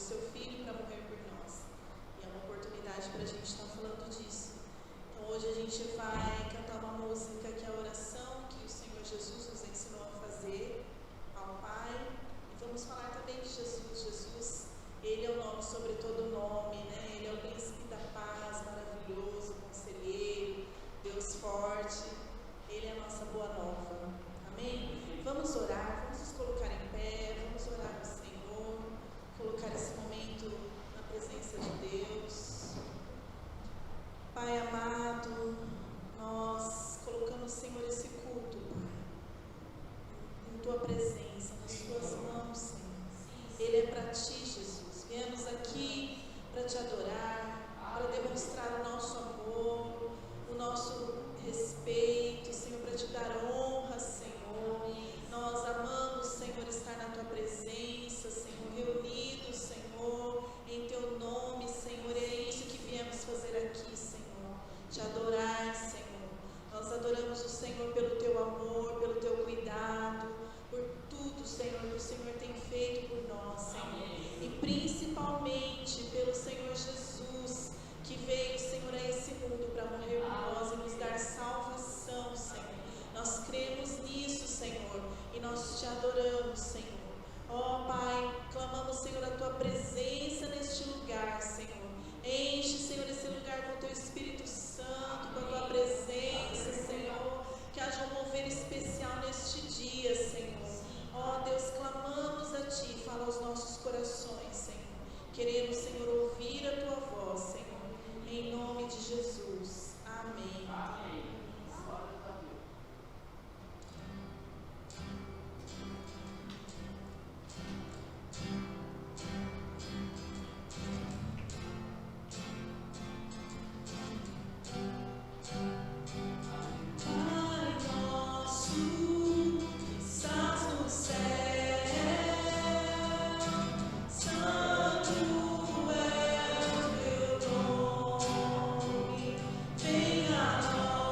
seu Filho para morrer por nós. E é uma oportunidade para a gente estar falando disso. Então hoje a gente vai cantar uma música que é a oração que o Senhor Jesus nos ensinou a fazer ao Pai. E vamos falar também de Jesus. Jesus, Ele é o nome sobre todo nome, né? Ele é o príncipe da paz, maravilhoso, conselheiro, Deus forte. Ele é a nossa boa nova. Amém? Vamos orar, vamos nos colocar em pé, vamos orar ao Senhor, colocar esse momento na presença de Deus. Pai amado, nós colocamos, Senhor, esse culto, Pai, em Tua presença, nas Tuas mãos, Senhor. Ele é para Ti, Jesus. Viemos aqui para Te adorar, para demonstrar o nosso amor, o nosso respeito, Senhor, para Te dar honra, Senhor. Nós amamos, Senhor, estar na Tua presença, Senhor, reunidos, Senhor, em Teu nome, Senhor. É isso que viemos fazer aqui, Senhor. Te adorar, Senhor. Nós adoramos o Senhor pelo Teu amor, pelo Teu cuidado, por tudo, Senhor, que o Senhor tem feito por nós, Senhor. E principalmente pelo Senhor Jesus, que veio, Senhor, a esse mundo para morrer por nós e nos dar salvação, Senhor. Nós cremos nisso, Senhor, e nós Te adoramos, Senhor. Ó Pai, clamamos, Senhor, a Tua presença neste lugar, Senhor. Enche, Senhor, esse lugar com o Teu Espírito Santo, com a Tua presença, Senhor. Que haja um mover especial neste dia, Senhor. Ó Deus, clamamos a Ti, fala aos nossos corações, Senhor. Queremos, Senhor, ouvir a Tua voz, Senhor. Em nome de Jesus. Amém. Amém. Pai nosso, que estás no céu, santo é o Teu nome. Venha a nós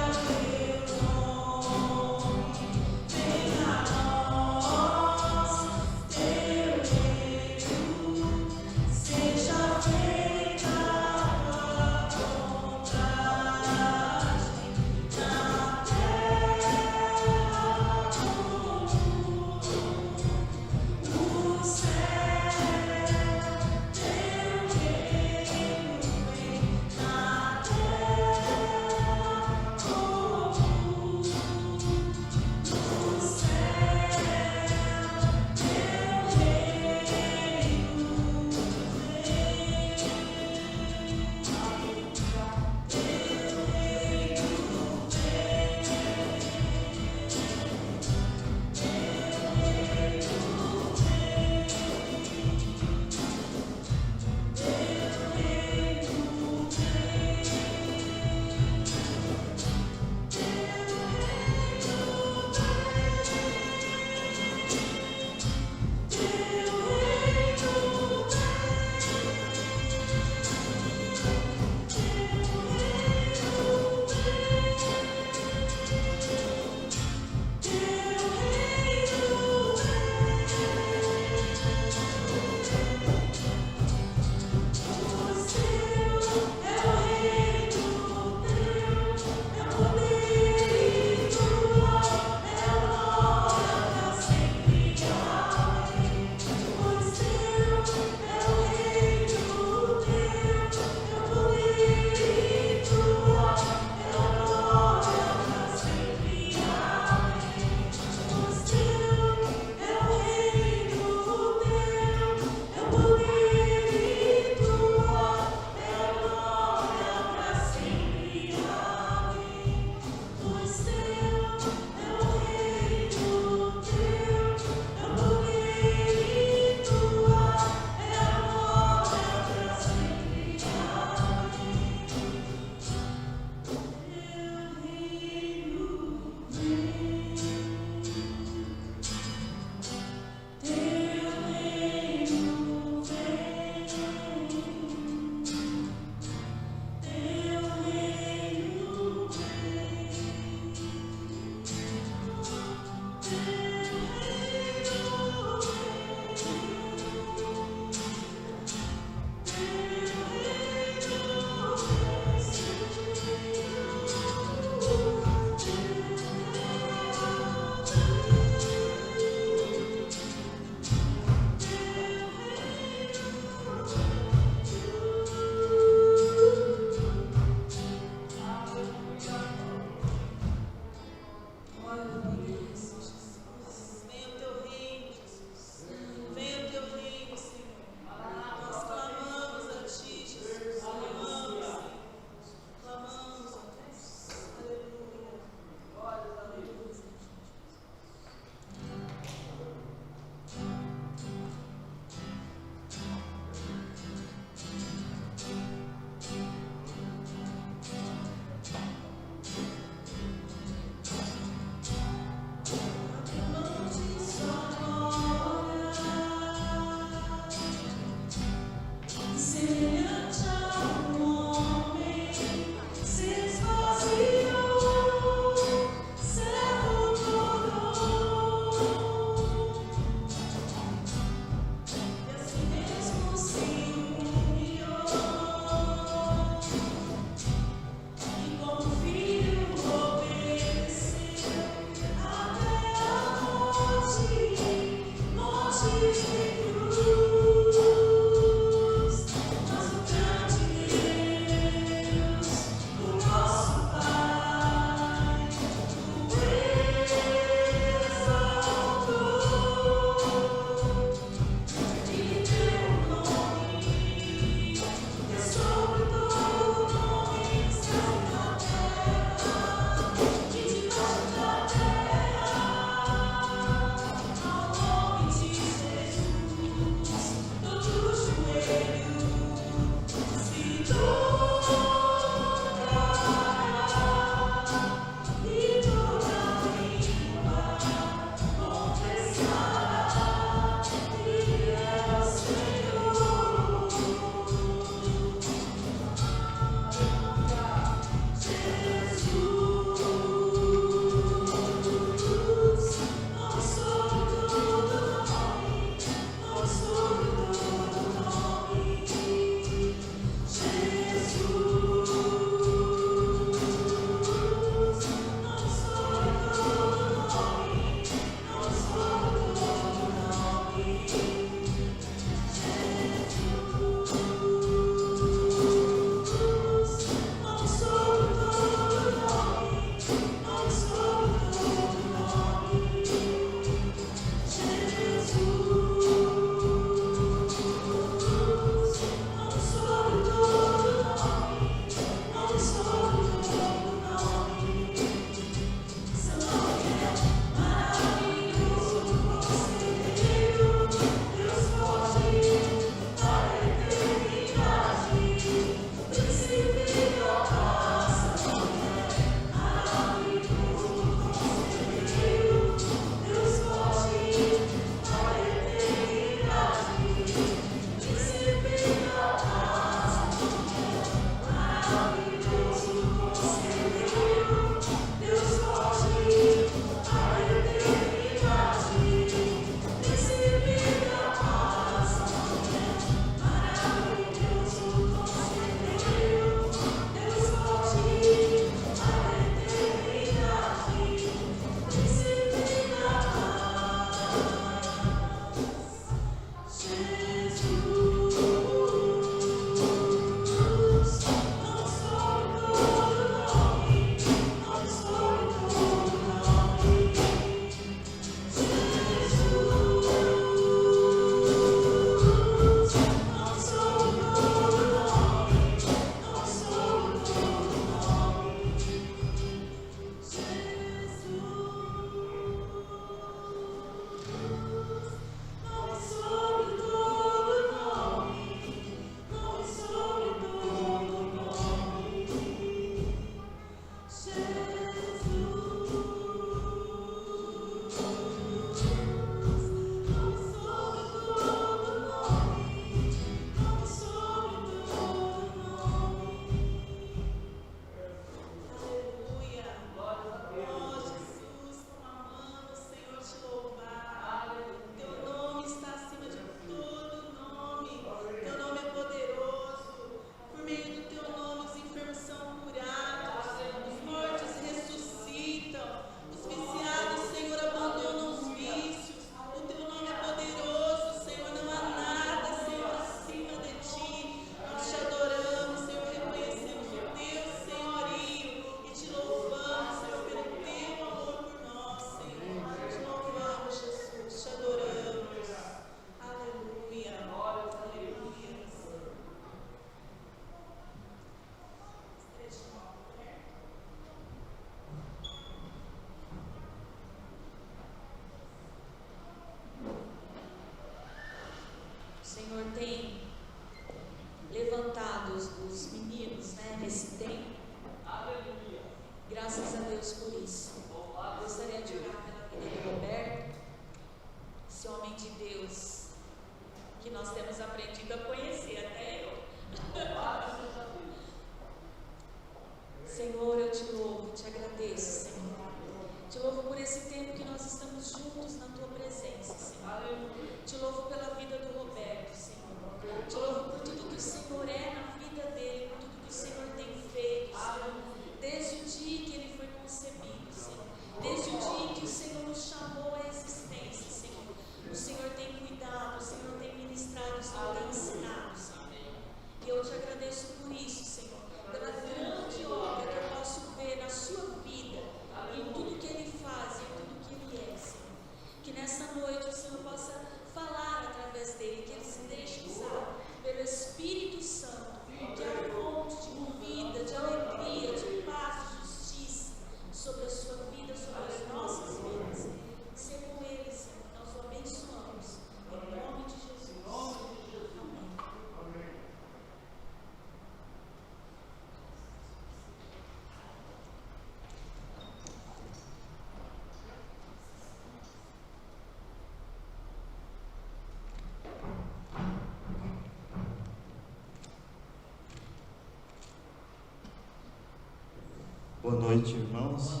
Boa noite, irmãos.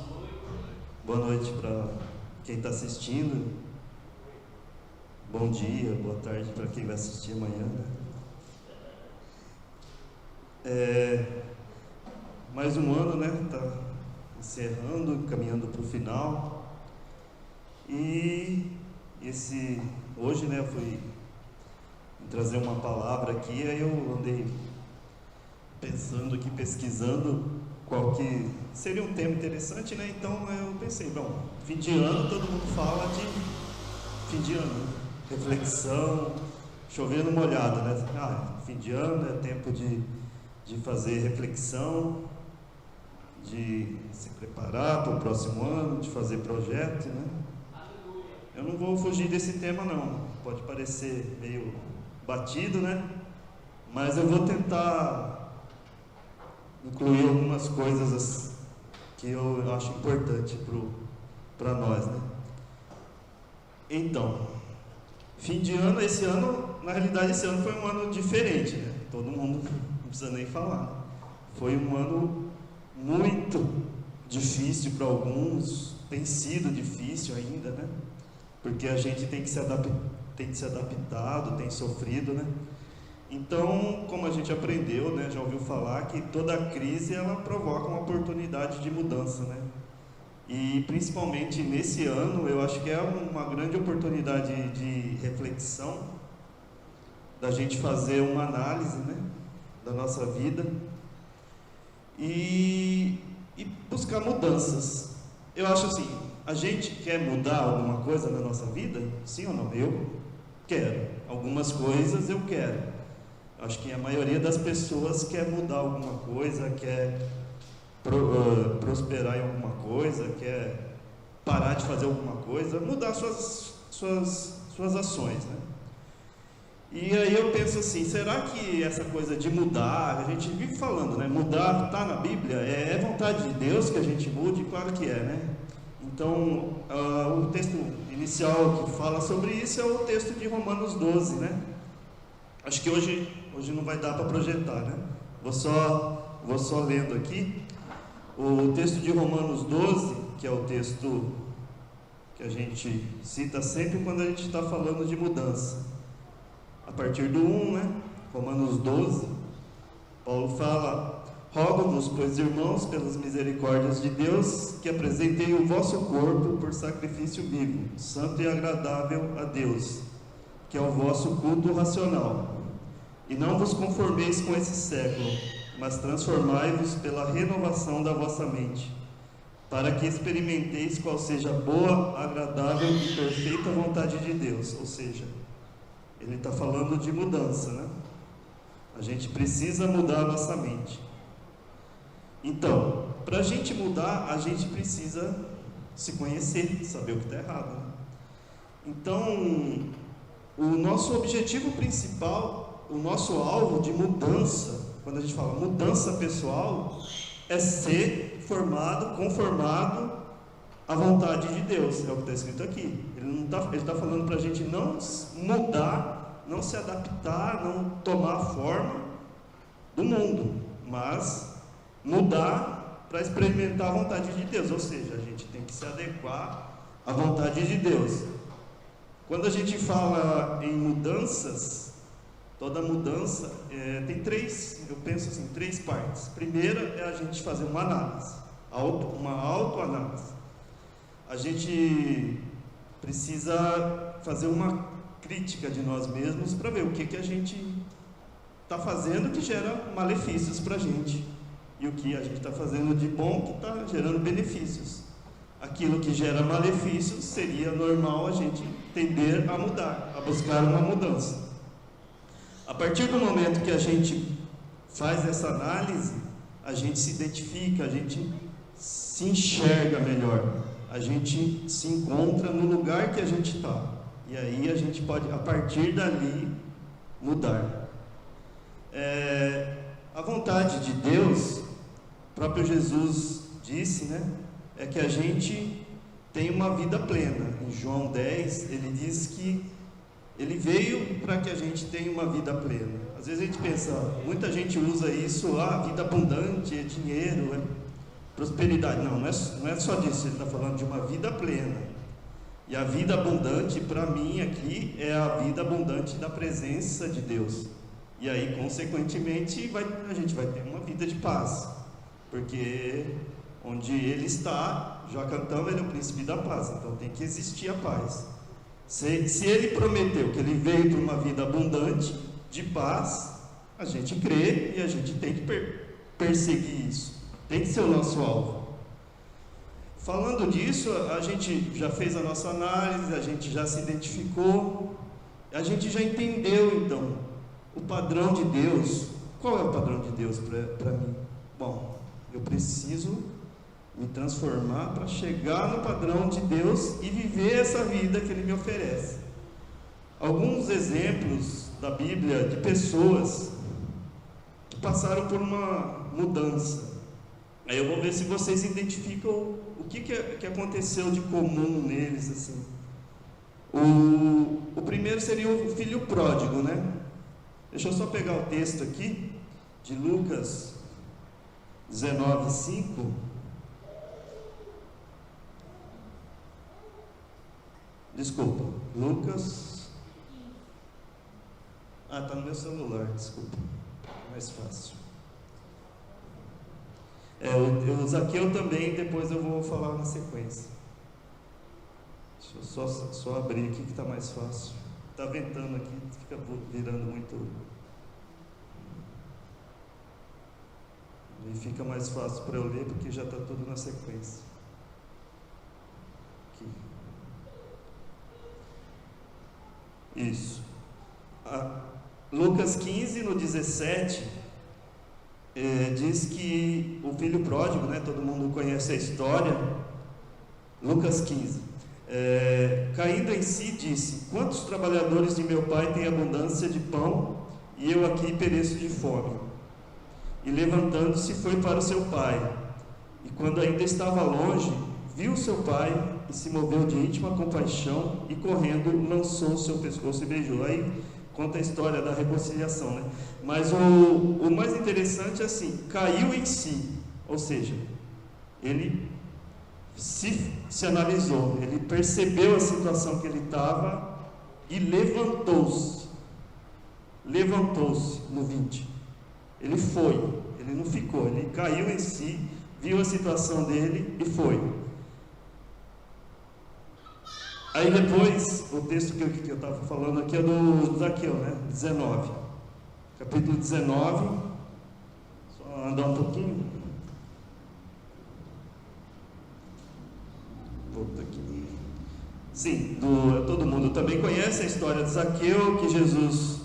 Boa noite para quem está assistindo. Bom dia, boa tarde para quem vai assistir amanhã. Mais um ano, né? Está encerrando, caminhando para o final. E hoje, né? Eu fui trazer uma palavra aqui, aí eu andei pensando aqui, pesquisando qual que seria um tema interessante, né? Então eu pensei, bom, fim de ano, todo mundo fala de fim de ano, reflexão, chover no molhado, né? Fim de ano é tempo de fazer reflexão, de se preparar para o próximo ano, de fazer projeto, né? Eu não vou fugir desse tema não, pode parecer meio batido, né? Mas eu vou tentar incluir algumas coisas que eu acho importante para nós, né? Então, fim de ano, esse ano, na realidade esse ano foi um ano diferente, né? Todo mundo não precisa nem falar, né? Foi um ano muito difícil para alguns, tem sido difícil ainda, né? Porque a gente tem que se adaptado, tem sofrido, né? Então, como a gente aprendeu, né, já ouviu falar que toda crise ela provoca uma oportunidade de mudança, né? E principalmente nesse ano, eu acho que é uma grande oportunidade de reflexão, da gente fazer uma análise, né, da nossa vida e buscar mudanças. Eu acho assim, a gente quer mudar alguma coisa na nossa vida? Sim ou não? Eu quero. Algumas coisas eu quero. Acho que a maioria das pessoas quer mudar alguma coisa, quer prosperar em alguma coisa, quer parar de fazer alguma coisa, mudar suas ações, né? E aí eu penso assim, será que essa coisa de mudar, a gente vive falando, né? Mudar está na Bíblia, é vontade de Deus que a gente mude? Claro que é, né? Então, o texto inicial que fala sobre isso é o texto de Romanos 12, né? Acho que hoje não vai dar para projetar, né? Vou só lendo aqui o texto de Romanos 12, que é o texto que a gente cita sempre quando a gente está falando de mudança. A partir do 1, né? Romanos 12, Paulo fala: rogo-vos, pois, irmãos, pelas misericórdias de Deus, que apresentei o vosso corpo por sacrifício vivo, santo e agradável a Deus, que é o vosso culto racional. E não vos conformeis com esse século, mas transformai-vos pela renovação da vossa mente, para que experimenteis qual seja a boa, agradável e perfeita vontade de Deus. Ou seja, ele está falando de mudança, né? A gente precisa mudar a nossa mente. Então, para a gente mudar, a gente precisa se conhecer, saber o que está errado, né? Então, o nosso objetivo principal, o nosso alvo de mudança, quando a gente fala mudança pessoal, é ser conformado à vontade de Deus, é o que está escrito aqui. Ele está falando para a gente não mudar, não se adaptar, não tomar a forma do mundo, mas mudar para experimentar a vontade de Deus, ou seja, a gente tem que se adequar à vontade de Deus. Quando a gente fala em mudanças, toda mudança tem eu penso assim, três partes. Primeira é a gente fazer uma análise, uma autoanálise. A gente precisa fazer uma crítica de nós mesmos para ver o que a gente está fazendo que gera malefícios para a gente e o que a gente está fazendo de bom que está gerando benefícios. Aquilo que gera malefícios seria normal a gente tender a mudar, a buscar uma mudança. A partir do momento que a gente faz essa análise, a gente se identifica, a gente se enxerga melhor, a gente se encontra no lugar que a gente está. E aí a gente pode, a partir dali, mudar. A vontade de Deus, o próprio Jesus disse, né? É que a gente tem uma vida plena. Em João 10, ele diz que ele veio para que a gente tenha uma vida plena. Às vezes a gente pensa, muita gente usa isso, vida abundante, é dinheiro, prosperidade. Não é só disso, ele está falando de uma vida plena. E a vida abundante, para mim aqui, é a vida abundante da presença de Deus. E aí, consequentemente, a gente vai ter uma vida de paz. Porque onde Ele está, já cantamos, Ele é o príncipe da paz. Então tem que existir a paz. Se Ele prometeu que Ele veio para uma vida abundante, de paz, a gente crê e a gente tem que perseguir isso. Tem que ser o nosso alvo. Falando disso, a gente já fez a nossa análise, a gente já se identificou, a gente já entendeu então o padrão de Deus. Qual é o padrão de Deus para mim? Bom, eu preciso me transformar para chegar no padrão de Deus e viver essa vida que Ele me oferece. Alguns exemplos da Bíblia de pessoas que passaram por uma mudança. Aí eu vou ver se vocês identificam o que aconteceu de comum neles, assim. O primeiro seria o filho pródigo, né? Deixa eu só pegar o texto aqui, de Lucas 19:5. Desculpa, Lucas... está no meu celular, desculpa, mais fácil. O Zaqueu também, depois eu vou falar na sequência. Deixa eu só abrir aqui que está mais fácil. Está ventando aqui, fica virando muito. E fica mais fácil para eu ler, porque já está tudo na sequência. Aqui. Isso. Lucas 15, no 17, diz que o filho pródigo, né, todo mundo conhece a história. Lucas 15. Caindo em si, disse: quantos trabalhadores de meu pai têm abundância de pão, e eu aqui pereço de fome? E levantando-se, foi para o seu pai. E quando ainda estava longe, viu seu pai e se moveu de íntima compaixão, e correndo lançou o seu pescoço e beijou. Aí conta a história da reconciliação, né? Mas o mais interessante é assim: caiu em si, ou seja, ele se analisou, ele percebeu a situação que ele estava e levantou-se no 20. Ele foi, ele não ficou, ele caiu em si, viu a situação dele e foi. Aí depois, o texto que eu estava falando aqui é do Zaqueu, né? 19, capítulo 19, só andar um pouquinho. Volta aqui. Sim, todo mundo também conhece a história de Zaqueu, que Jesus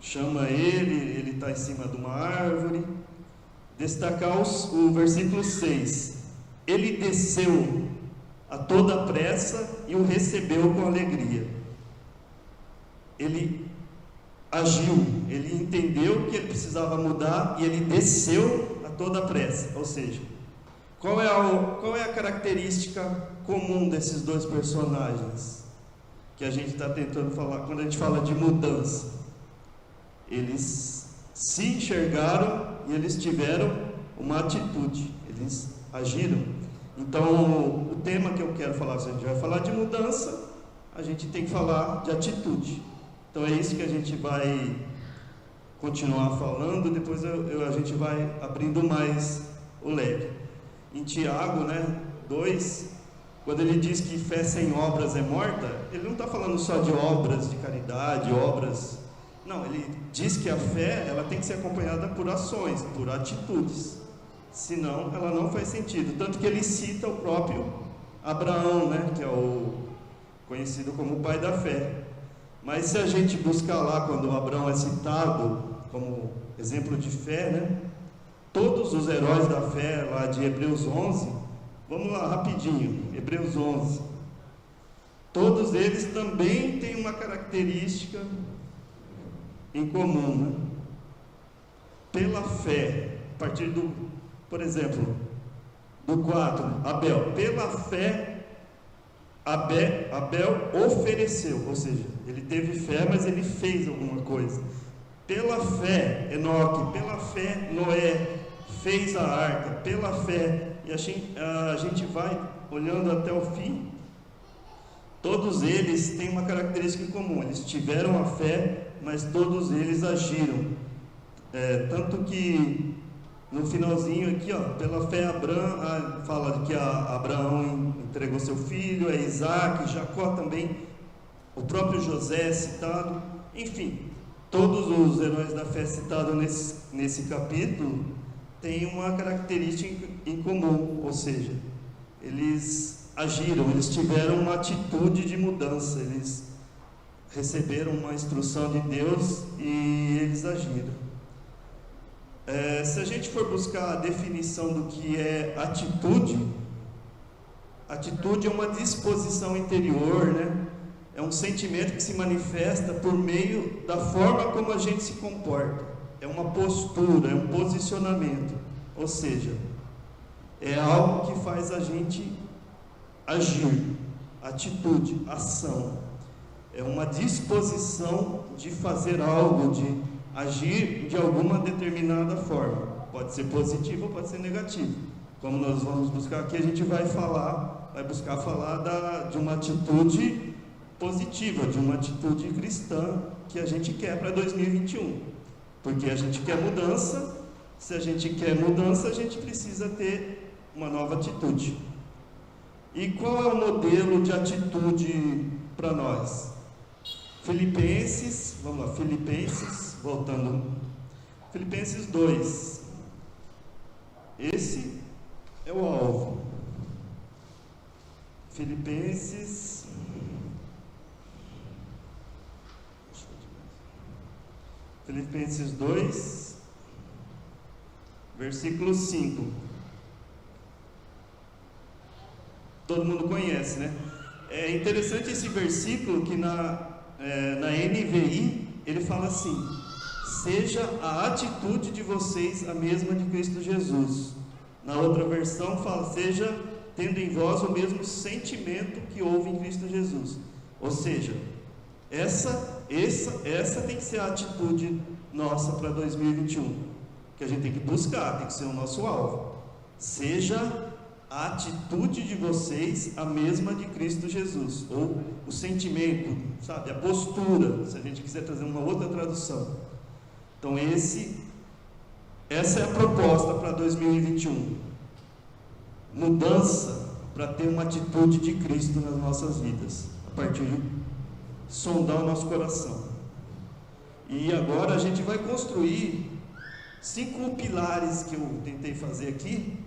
chama ele está em cima de uma árvore. Destacar o versículo 6. Ele desceu a toda pressa e o recebeu com alegria. Ele agiu, ele entendeu que ele precisava mudar e ele desceu a toda pressa. Ou seja, qual é a característica comum desses dois personagens que a gente está tentando falar quando a gente fala de mudança? Eles se enxergaram e eles tiveram uma atitude, eles agiram. Então, o tema que eu quero falar, se a gente vai falar de mudança, a gente tem que falar de atitude. Então é isso que a gente vai continuar falando, depois a gente vai abrindo mais o leque. Em Tiago, né, 2, quando ele diz que fé sem obras é morta, ele não está falando só de obras de caridade, obras... Não, ele diz que a fé, ela tem que ser acompanhada por ações, por atitudes. Senão, ela não faz sentido. Tanto que ele cita o próprio Abraão, né, que é o conhecido como o pai da fé. Mas se a gente buscar lá, quando Abraão é citado como exemplo de fé, né, todos os heróis da fé, lá de Hebreus 11, vamos lá, rapidinho, Hebreus 11. Todos eles também têm uma característica em comum, né? Pela fé, a partir do, por exemplo, do 4, Abel, pela fé, Abel ofereceu, ou seja, ele teve fé, mas ele fez alguma coisa. Pela fé, Enoque, pela fé, Noé, fez a arca pela fé, e a gente vai olhando até o fim, todos eles têm uma característica em comum: eles tiveram a fé, mas todos eles agiram. Tanto que no finalzinho aqui, pela fé Abraão, fala que Abraão entregou seu filho, Isaac, Jacó também, o próprio José é citado, enfim, todos os heróis da fé citados nesse capítulo têm uma característica em comum, ou seja, eles agiram, eles tiveram uma atitude de mudança, eles receberam uma instrução de Deus e eles agiram. Se a gente for buscar a definição do que é atitude é uma disposição interior, né? É um sentimento que se manifesta por meio da forma como a gente se comporta. É uma postura, é um posicionamento. Ou seja, é algo que faz a gente agir. Atitude, ação. É uma disposição de fazer algo, de agir de alguma determinada forma. Pode ser positivo ou pode ser negativo. Como nós vamos buscar aqui, a gente vai buscar falar de uma atitude positiva, de uma atitude cristã que a gente quer para 2021. Porque a gente quer mudança. Se a gente quer mudança, a gente precisa ter uma nova atitude. E qual é o modelo de atitude para nós? Filipenses, vamos lá, voltando, Filipenses 2, esse é o alvo. Filipenses 2, versículo 5. Todo mundo conhece, né? É interessante esse versículo que na NVI ele fala assim: seja a atitude de vocês a mesma de Cristo Jesus. Na outra versão fala: seja tendo em vós o mesmo sentimento que houve em Cristo Jesus. Ou seja, essa tem que ser a atitude nossa para 2021, que a gente tem que buscar, tem que ser o nosso alvo. Seja a atitude de vocês a mesma de Cristo Jesus, ou o sentimento, sabe, a postura, se a gente quiser trazer uma outra tradução. Então essa é a proposta para 2021, mudança para ter uma atitude de Cristo nas nossas vidas, a partir de sondar o nosso coração. E agora a gente vai construir 5 pilares que eu tentei fazer aqui,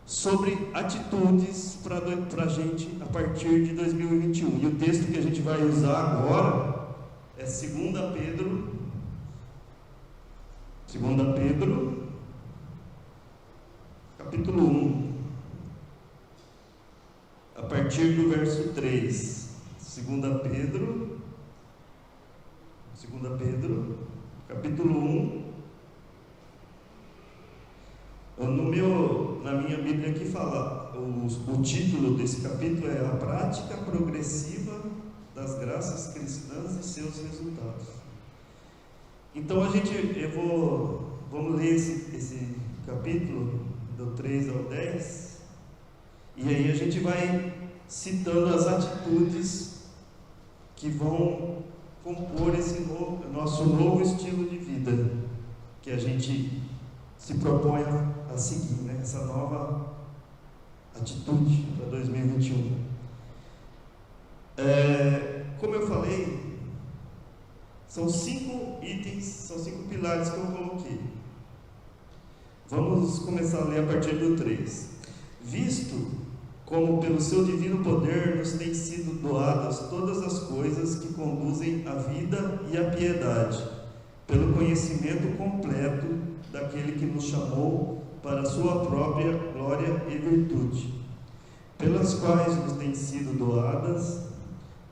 sobre atitudes para a gente a partir de 2021. E o texto que a gente vai usar agora é 2 Pedro, capítulo 1, a partir do verso 3. 2 Pedro, capítulo 1. Na minha Bíblia aqui fala, o título desse capítulo é A Prática Progressiva das Graças Cristãs e Seus Resultados. Então vamos ler esse capítulo, do 3 ao 10, e aí a gente vai citando as atitudes que vão compor esse nosso novo estilo de vida, que a gente se propõe a seguir, né? Essa nova atitude para 2021. Como eu falei, são 5 itens, são 5 pilares que eu coloquei. Vamos começar a ler a partir do 3. Visto como pelo seu divino poder nos têm sido doadas todas as coisas que conduzem à vida e à piedade, pelo conhecimento completo daquele que nos chamou para a sua própria glória e virtude, pelas quais nos têm sido doadas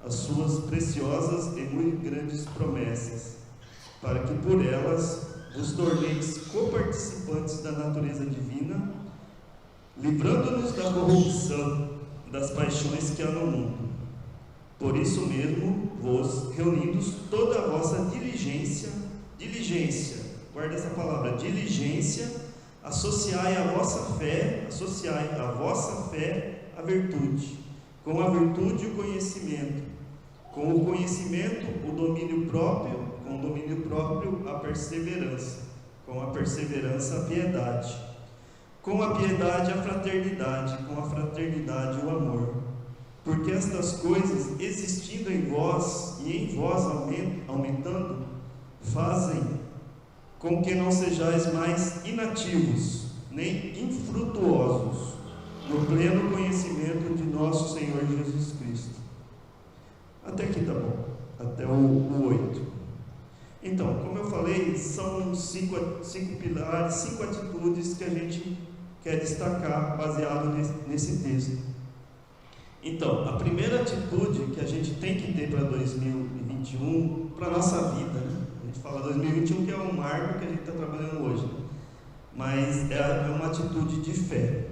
as suas preciosas e muito grandes promessas, para que por elas vos torneis coparticipantes da natureza divina, livrando-nos da corrupção das paixões que há no mundo. Por isso mesmo, vos, reunindo toda a vossa diligência, guarda essa palavra, diligência, associai a vossa fé à virtude, com a virtude o conhecimento, com o conhecimento o domínio próprio, com o domínio próprio a perseverança, com a perseverança a piedade, com a piedade a fraternidade, com a fraternidade o amor. Porque estas coisas, existindo em vós e em vós aumentando, fazem com que não sejais mais inativos, nem infrutuosos, no pleno conhecimento de nosso Senhor Jesus Cristo. Até aqui tá bom, até o 8. Então, como eu falei, são cinco pilares, 5 atitudes que a gente quer destacar baseado nesse texto. Então, a primeira atitude que a gente tem que ter para 2021, para a nossa vida, né? A gente fala 2021 que é um marco que a gente está trabalhando hoje, mas é uma atitude de fé.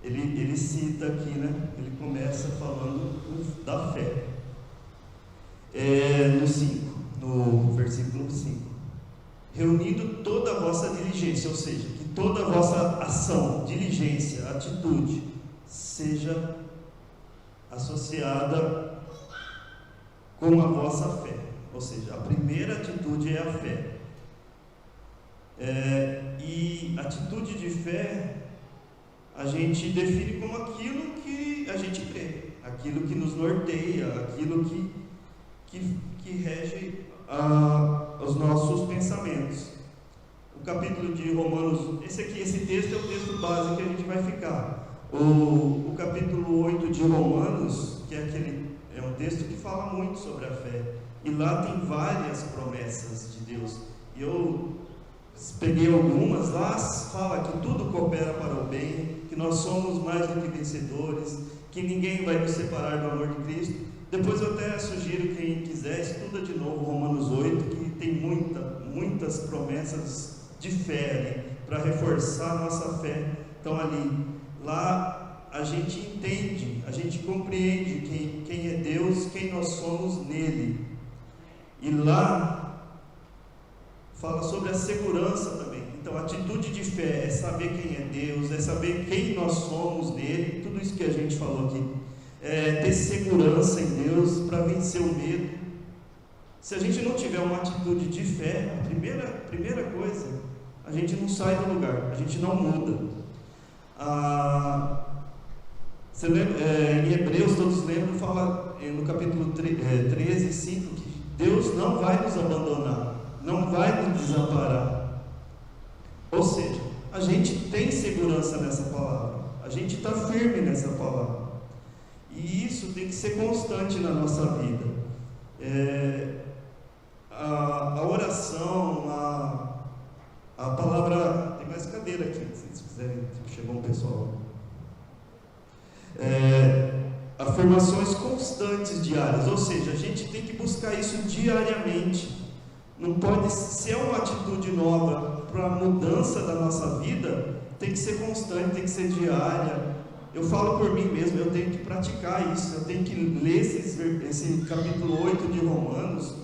Ele cita aqui, né? Ele começa falando da fé. No versículo 5. Reunindo toda a vossa diligência, ou seja, que toda a vossa ação, diligência, atitude, seja associada com a vossa fé. Ou seja, a primeira atitude é a fé. E atitude de fé a gente define como aquilo que a gente crê, aquilo que nos norteia, aquilo que rege os nossos pensamentos. O capítulo de Romanos, esse texto é o texto base que a gente vai ficar. O capítulo 8 de Romanos, que é um texto que fala muito sobre a fé, e lá tem várias promessas de Deus, e eu peguei algumas. Lá fala que tudo coopera para o bem, que nós somos mais do que vencedores, que ninguém vai nos separar do amor de Cristo. Depois eu até sugiro, quem quiser, estuda de novo Romanos 8, que tem muitas promessas de fé ali, para reforçar a nossa fé. Então lá a gente entende, a gente compreende quem é Deus, quem nós somos nele. E lá fala sobre a segurança também. Então, a atitude de fé é saber quem é Deus, é saber quem nós somos nele, tudo isso que a gente falou aqui. É ter segurança em Deus para vencer o medo. Se a gente não tiver uma atitude de fé, a primeira coisa, a gente não sai do lugar, a gente não muda. Você lembra, em Hebreus, todos lembram, fala no capítulo 13, 5, que Deus não vai nos abandonar, não vai nos desamparar. Ou seja, a gente tem segurança nessa palavra, a gente está firme nessa palavra, e isso tem que ser constante na nossa vida. A oração, a palavra, tem mais cadeira aqui, se vocês quiserem, chegou um pessoal. Afirmações constantes diárias, ou seja, a gente tem que buscar isso diariamente. Não pode ser uma atitude nova para a mudança da nossa vida, tem que ser constante, tem que ser diária. Eu falo por mim mesmo, eu tenho que praticar isso, eu tenho que ler esse capítulo 8 de Romanos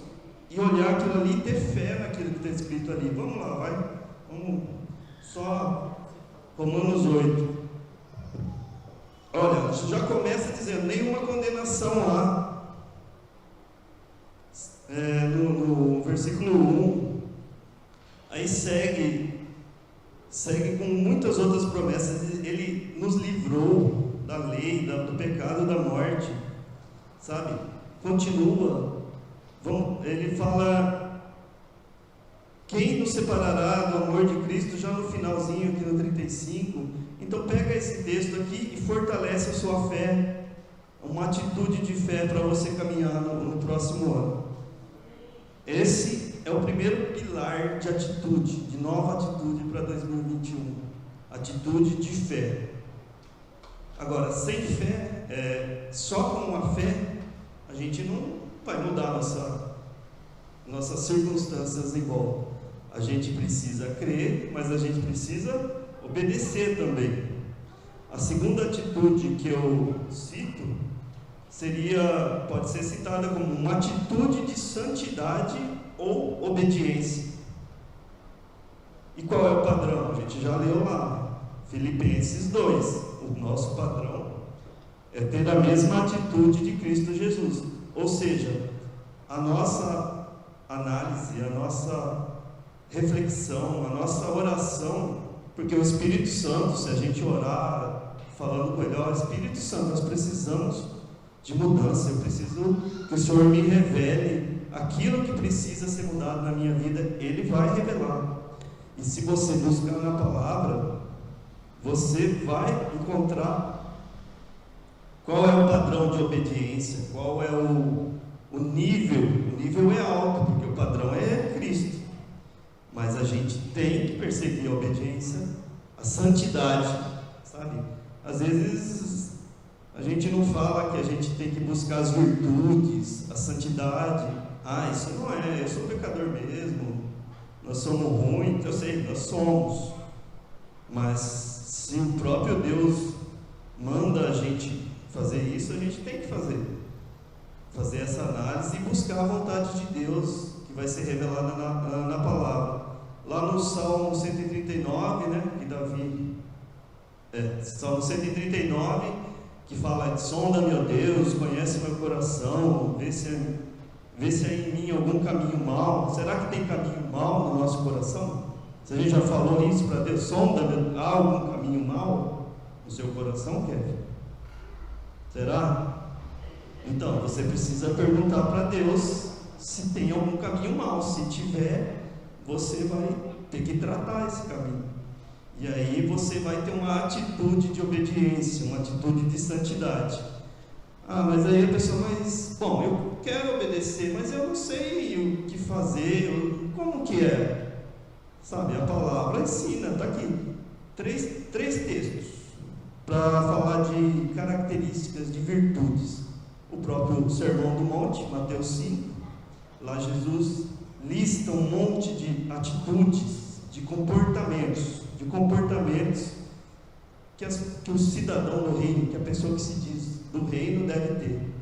e olhar aquilo ali e ter fé naquilo que está escrito ali. Vamos lá, vai. Vamos só Romanos 8. Olha, já começa dizendo, nenhuma condenação há. No versículo 1, aí segue com muitas outras promessas. Ele nos livrou da lei, do pecado, da morte, sabe? Continua. Ele fala, quem nos separará do amor de Cristo, já no finalzinho aqui no 35. Então pega esse texto aqui e fortalece a sua fé, uma atitude de fé para você caminhar no próximo ano. Esse é o primeiro pilar de atitude, de nova atitude para 2021. Atitude de fé. Agora, sem fé, só com a fé, a gente não vai mudar nossas circunstâncias em volta. A gente precisa crer, mas a gente precisa obedecer também. A segunda atitude que eu cito pode ser citada como uma atitude de santidade ou obediência. E qual é o padrão? A gente já leu lá, Filipenses 2. O nosso padrão é ter a mesma atitude de Cristo Jesus. Ou seja, a nossa análise, a nossa reflexão, a nossa oração, porque o Espírito Santo, se a gente orar falando com Ele, ó, Espírito Santo, nós precisamos de mudança, eu preciso que o Senhor me revele aquilo que precisa ser mudado na minha vida, Ele vai revelar. E se você buscar na palavra, você vai encontrar qual é o padrão de obediência, qual é o nível. O nível é alto, porque o padrão é Cristo. Mas a gente tem que perseguir a obediência, a santidade, sabe? Às vezes a gente não fala que a gente tem que buscar as virtudes, a santidade. Ah, isso não é, eu sou pecador mesmo, nós somos ruins, eu sei, nós somos. Mas se o próprio Deus manda a gente fazer isso, a gente tem que fazer essa análise e buscar a vontade de Deus, que vai ser revelada na palavra. Lá no Salmo 139, né, que Davi, Salmo 139, que fala: sonda-me, ó Deus, conhece meu coração, vê se há em mim algum caminho mau. Será que tem caminho mau no nosso coração? Se a gente já falou isso para Deus, sonda-me, há algum caminho mau no seu coração, Kevin? Será? Então, você precisa perguntar para Deus se tem algum caminho mau. Se tiver, você vai ter que tratar esse caminho. E aí você vai ter uma atitude de obediência, uma atitude de santidade. Ah, mas aí a pessoa, bom, eu quero obedecer, mas eu não sei o que fazer, como que é? Sabe, a palavra ensina, está aqui. Três textos para falar de características, de virtudes. O próprio Sermão do Monte, Mateus 5, lá Jesus lista um monte de atitudes, de comportamentos que o cidadão do reino, que a pessoa que se diz do reino deve ter.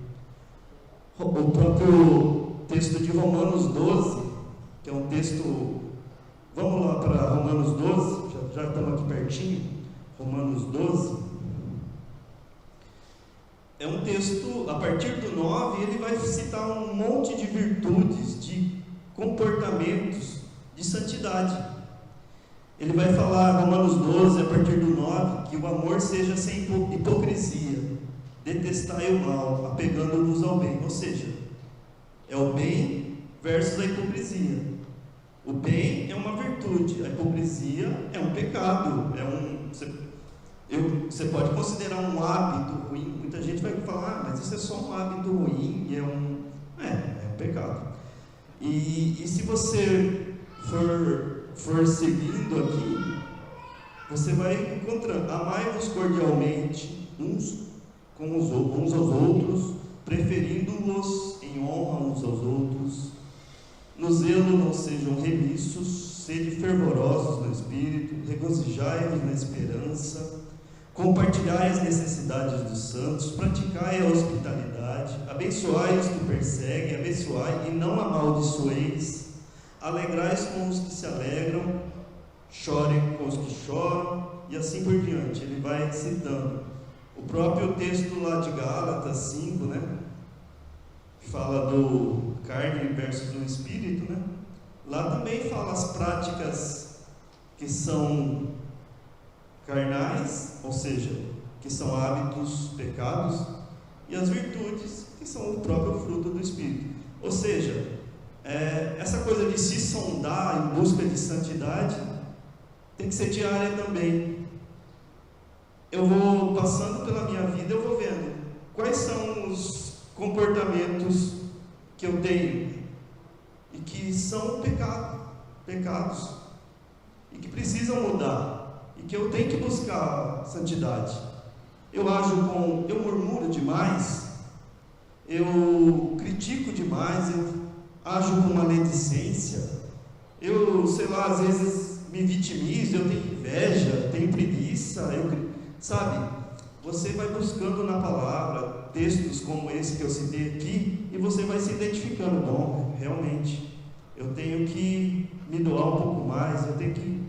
O próprio texto de Romanos 12, que é um texto, vamos lá para Romanos 12, já estamos aqui pertinho, Romanos 12, é um texto, a partir do 9, ele vai citar um monte de virtudes, de comportamentos de santidade. Ele vai falar, Romanos 12, a partir do 9, que o amor seja sem hipocrisia, detestai o mal, apegando-vos ao bem. Ou seja, é o bem versus a hipocrisia. O bem é uma virtude, a hipocrisia é um pecado, você pode considerar um hábito ruim. Muita gente vai falar, mas isso é só um hábito ruim, é um pecado. E se você for seguindo aqui, você vai encontrando: amai-vos cordialmente uns aos outros, preferindo-vos em honra uns aos outros. No zelo não sejam remissos, sede fervorosos no espírito, regozijai-vos na esperança, compartilhai as necessidades dos santos, praticai a hospitalidade, abençoai os que perseguem, abençoai e não amaldiçoeis, alegrai-vos com os que se alegram, chorem com os que choram, e assim por diante. Ele vai citando o próprio texto lá de Gálatas 5, né, que fala do carne versus do espírito, né? Lá também fala as práticas que são carnais, ou seja, que são hábitos, pecados, e as virtudes, que são o próprio fruto do Espírito. Ou seja, essa coisa de se sondar em busca de santidade tem que ser diária também. Eu vou passando pela minha vida, eu vou vendo quais são os comportamentos que eu tenho e que são pecados e que precisam mudar e que eu tenho que buscar santidade. Eu murmuro demais, eu critico demais, eu ajo com maledicência, às vezes me vitimizo, eu tenho inveja, tenho preguiça, sabe? Você vai buscando na palavra textos como esse que eu citei aqui e você vai se identificando. Bom, realmente, eu tenho que me doar um pouco mais, eu tenho que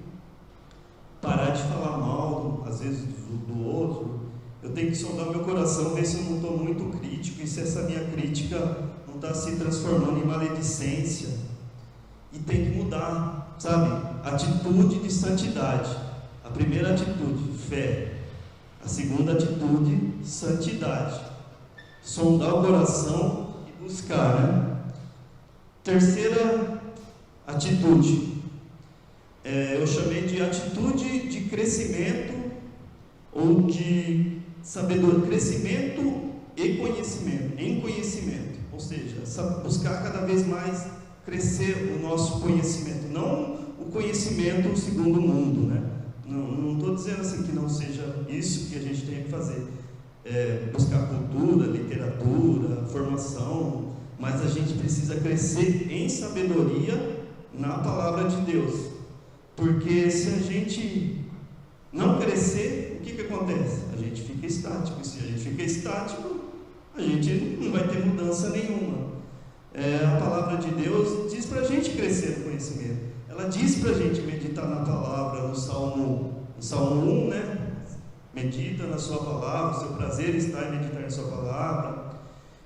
parar de falar mal, às vezes, do outro. Eu tenho que sondar meu coração, ver se eu não estou muito crítico e se essa minha crítica não está se transformando em maledicência. E tem que mudar, sabe? Atitude de santidade. A primeira atitude, fé. A segunda atitude, santidade. Sondar o coração e buscar, né? Terceira atitude, eu chamei de atitude de crescimento ou de sabedoria, crescimento e conhecimento, em conhecimento, ou seja, buscar cada vez mais crescer o nosso conhecimento, não o conhecimento segundo o mundo, né? Não estou dizendo assim que não seja isso que a gente tem que fazer, buscar cultura, literatura, formação, mas a gente precisa crescer em sabedoria na palavra de Deus, porque se a gente não crescer, o que acontece? A gente fica estático, e se a gente fica estático, a gente não vai ter mudança nenhuma. A palavra de Deus diz para a gente crescer no conhecimento, ela diz para a gente meditar na palavra, no Salmo 1, né? Medita na sua palavra, o seu prazer está em meditar na sua palavra.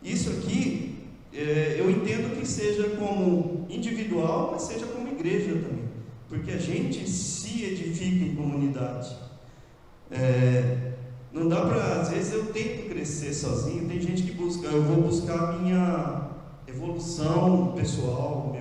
Isso aqui, eu entendo que seja como individual, mas seja como igreja também, porque a gente se edifica em comunidade. Não dá para, às vezes eu tento crescer sozinho, tem gente que busca, eu vou buscar a minha evolução pessoal,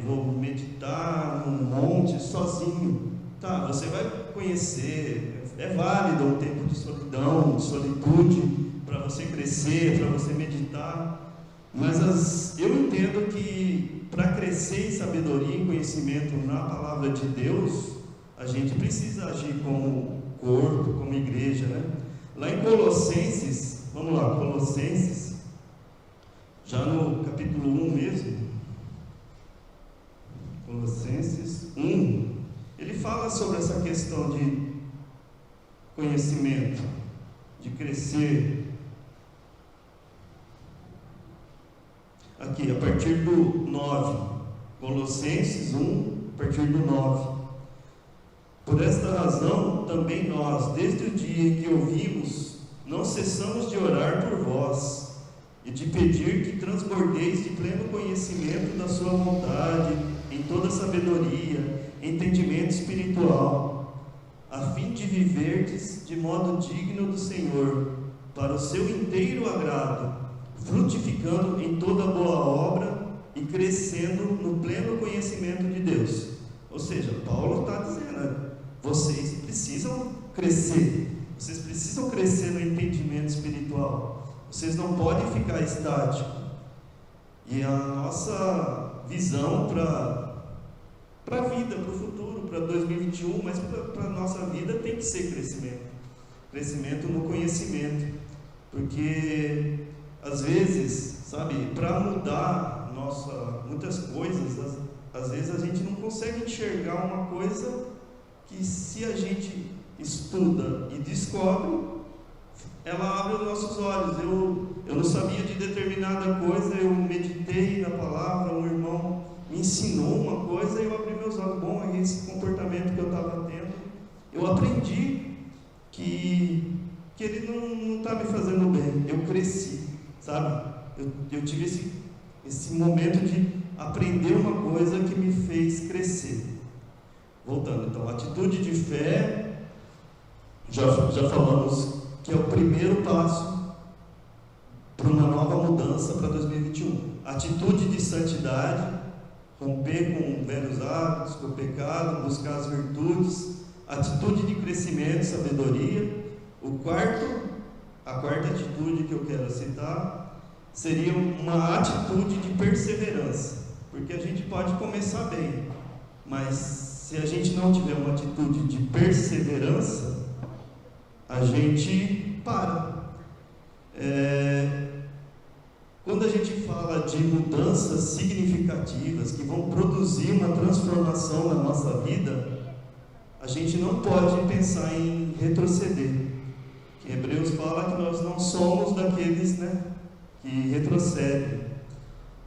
vou meditar num monte sozinho. Tá, você vai conhecer, é válido um tempo de solidão, de solitude, para você crescer, para você meditar, mas eu entendo que para crescer em sabedoria e conhecimento na palavra de Deus, a gente precisa agir como corpo, como igreja, né? Lá em Colossenses, vamos lá, Colossenses, já no capítulo 1 mesmo, Colossenses 1, ele fala sobre essa questão de conhecimento, de crescer. Aqui, a partir do 9, Colossenses 1, a partir do 9. Por esta razão, também nós, desde o dia em que ouvimos, não cessamos de orar por vós e de pedir que transbordeis de pleno conhecimento da sua vontade, em toda sabedoria, entendimento espiritual, a fim de viverdes de modo digno do Senhor, para o seu inteiro agrado, frutificando em toda boa obra e crescendo no pleno conhecimento de Deus. Ou seja, Paulo está dizendo, vocês precisam crescer no entendimento espiritual, vocês não podem ficar estáticos. E a nossa visão para a vida, para o futuro, para 2021, mas para a nossa vida tem que ser crescimento no conhecimento, porque às vezes, sabe, para mudar muitas coisas, às vezes a gente não consegue enxergar uma coisa que, se a gente estuda e descobre, ela abre os nossos olhos. Eu não sabia de determinada coisa, eu meditei na palavra, um irmão me ensinou uma coisa e eu abri meus olhos. Bom, esse comportamento que eu estava tendo, eu aprendi que ele não está me fazendo bem, eu cresci, sabe? Eu tive esse momento de aprender uma coisa que me fez crescer. Voltando, então, atitude de fé, já falamos que é o primeiro passo para uma nova mudança para 2021. Atitude de santidade, romper com velhos hábitos, com o pecado, buscar as virtudes. Atitude de crescimento, sabedoria. A quarta atitude que eu quero citar seria uma atitude de perseverança, porque a gente pode começar bem, mas se a gente não tiver uma atitude de perseverança, a gente para. Quando a gente fala de mudanças significativas que vão produzir uma transformação na nossa vida, a gente não pode pensar em retroceder. Que Hebreus fala que nós não somos daqueles, que retrocedem.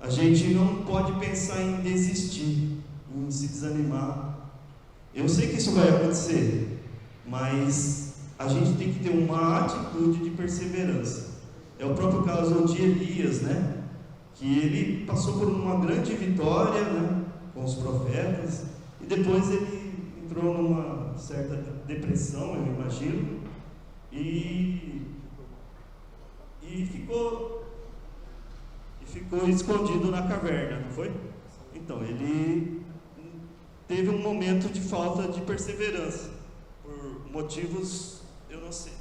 A gente não pode pensar em desistir, em se desanimar. Eu sei que isso vai acontecer, mas a gente tem que ter uma atitude de perseverança. É o próprio caso de Elias, né? Que ele passou por uma grande vitória, né, com os profetas, e depois ele entrou numa certa depressão, eu imagino, e ficou escondido na caverna, não foi? Então, ele teve um momento de falta de perseverança, por motivos, eu não sei.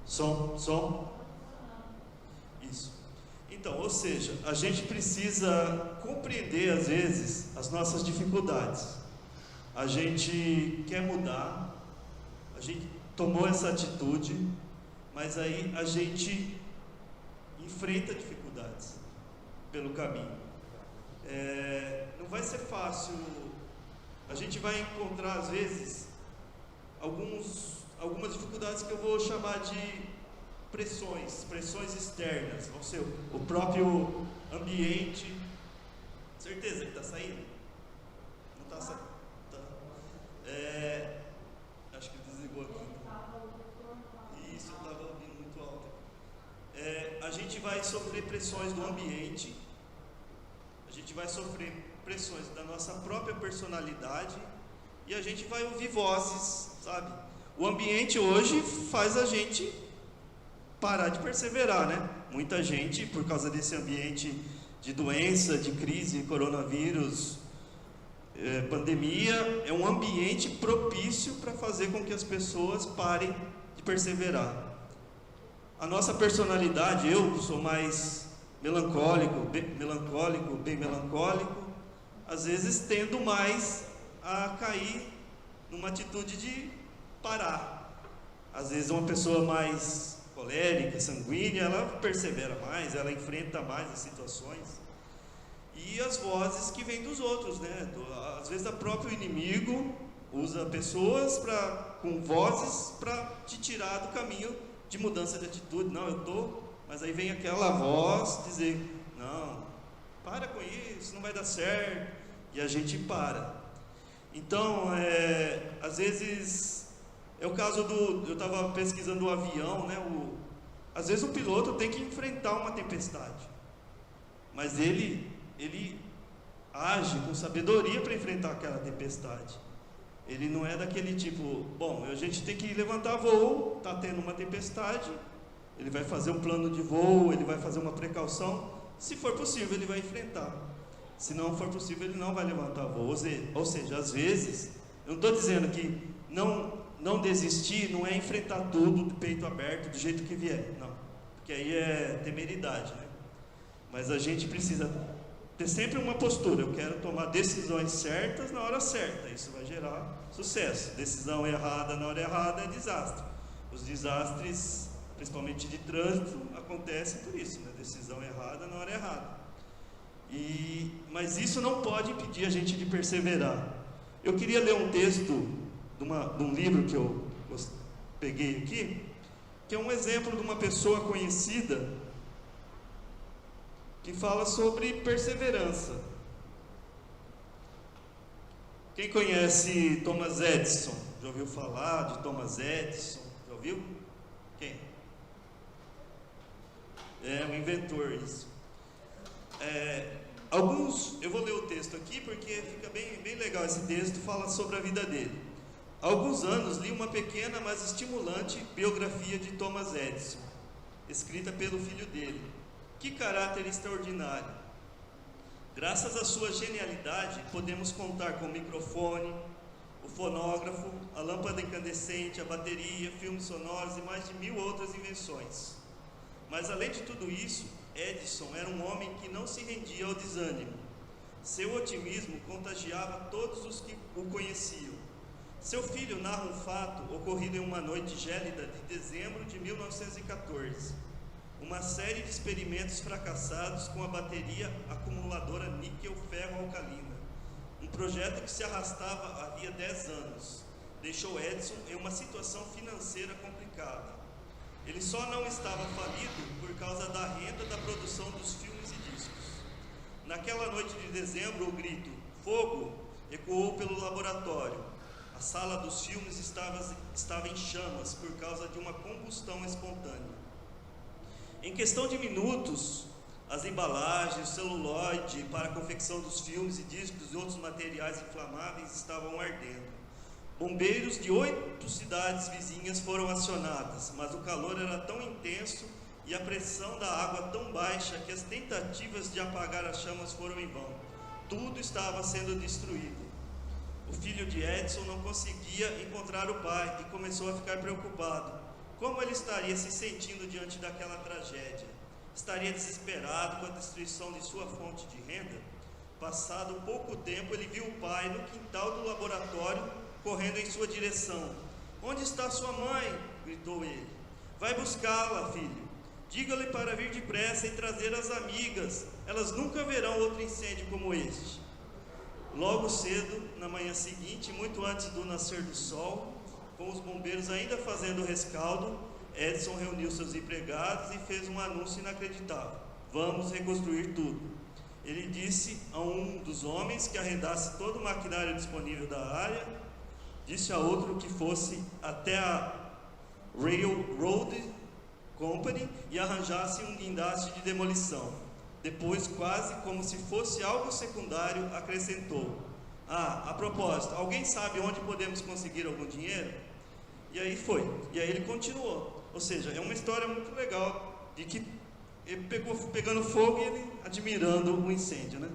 Som? Isso. Então, ou seja, a gente precisa compreender, às vezes, as nossas dificuldades. A gente quer mudar, a gente tomou essa atitude, mas aí a gente enfrenta dificuldades pelo caminho. Não vai ser fácil. A gente vai encontrar, às vezes, algumas dificuldades que eu vou chamar de pressões externas. Vão ser o próprio ambiente. Certeza que está saindo? Não está saindo? Tá. Acho que desligou aqui. Isso, eu estava ouvindo muito alto. A gente vai sofrer pressões do ambiente, a gente vai sofrer pressões da nossa própria personalidade e a gente vai ouvir vozes, sabe? O ambiente hoje faz a gente parar de perseverar, né? Muita gente, por causa desse ambiente de doença, de crise, coronavírus, pandemia, é um ambiente propício para fazer com que as pessoas parem de perseverar. A nossa personalidade, eu sou mais bem melancólico, às vezes tendo mais a cair numa atitude de parar. Às vezes uma pessoa mais colérica, sanguínea, ela persevera mais, ela enfrenta mais as situações. E as vozes que vêm dos outros, né? Às vezes o próprio inimigo usa pessoas com vozes para te tirar do caminho de mudança de atitude. Não, mas aí vem aquela voz dizer, não, para com isso, não vai dar certo, e a gente para. Então, às vezes, é o caso eu estava pesquisando o avião, né? Às vezes o piloto tem que enfrentar uma tempestade, mas ele age com sabedoria para enfrentar aquela tempestade. Ele não é daquele tipo, bom, a gente tem que levantar voo, está tendo uma tempestade, ele vai fazer um plano de voo, ele vai fazer uma precaução, se for possível ele vai enfrentar, se não for possível ele não vai levantar voo. Ou seja, às vezes, eu não estou dizendo que não desistir não é enfrentar tudo de peito aberto, do jeito que vier, não, porque aí é temeridade, né? Mas a gente precisa ter sempre uma postura, eu quero tomar decisões certas na hora certa, isso vai gerar sucesso. Decisão errada na hora errada é desastre. Os desastres, principalmente de trânsito, acontecem por isso, né? Decisão errada na hora errada. Mas isso não pode impedir a gente de perseverar. Eu queria ler um texto de um livro que eu peguei aqui, que é um exemplo de uma pessoa conhecida que fala sobre perseverança. Quem conhece Thomas Edison? Já ouviu falar de Thomas Edison? Já ouviu? Quem? É um inventor, isso. Eu vou ler o texto aqui porque fica bem legal esse texto, fala sobre a vida dele. Há alguns anos li uma pequena, mas estimulante biografia de Thomas Edison, escrita pelo filho dele. Que caráter extraordinário! Graças à sua genialidade, podemos contar com o microfone, o fonógrafo, a lâmpada incandescente, a bateria, filmes sonoros e mais de 1000 outras invenções. Mas além de tudo isso, Edison era um homem que não se rendia ao desânimo. Seu otimismo contagiava todos os que o conheciam. Seu filho narra um fato ocorrido em uma noite gélida de dezembro de 1914. Uma série de experimentos fracassados com a bateria acumuladora níquel-ferro-alcalina. Um projeto que se arrastava havia 10 anos. Deixou Edison em uma situação financeira complicada. Ele só não estava falido por causa da renda da produção dos filmes e discos. Naquela noite de dezembro, o grito "Fogo!" Ecoou pelo laboratório. A sala dos filmes estava em chamas por causa de uma combustão espontânea. Em questão de minutos, as embalagens, o celuloide para a confecção dos filmes e discos e outros materiais inflamáveis estavam ardendo. Bombeiros de 8 cidades vizinhas foram acionadas, mas o calor era tão intenso e a pressão da água tão baixa que as tentativas de apagar as chamas foram em vão. Tudo estava sendo destruído. O filho de Edson não conseguia encontrar o pai e começou a ficar preocupado. Como ele estaria se sentindo diante daquela tragédia? Estaria desesperado com a destruição de sua fonte de renda? Passado pouco tempo, ele viu o pai no quintal do laboratório, correndo em sua direção. "Onde está sua mãe?" gritou ele. "Vai buscá-la, filho. Diga-lhe para vir depressa e trazer as amigas. Elas nunca verão outro incêndio como este." Logo cedo, na manhã seguinte, muito antes do nascer do sol, com os bombeiros ainda fazendo o rescaldo, Edson reuniu seus empregados e fez um anúncio inacreditável: "Vamos reconstruir tudo." Ele disse a um dos homens que arrendasse todo o maquinário disponível da área, disse a outro que fosse até a Railroad Company e arranjasse um guindaste de demolição. Depois, quase como se fosse algo secundário, acrescentou: "A propósito, alguém sabe onde podemos conseguir algum dinheiro?" E aí foi. E aí ele continuou. Ou seja, é uma história muito legal de que ele pegando fogo e ele admirando o incêndio, né?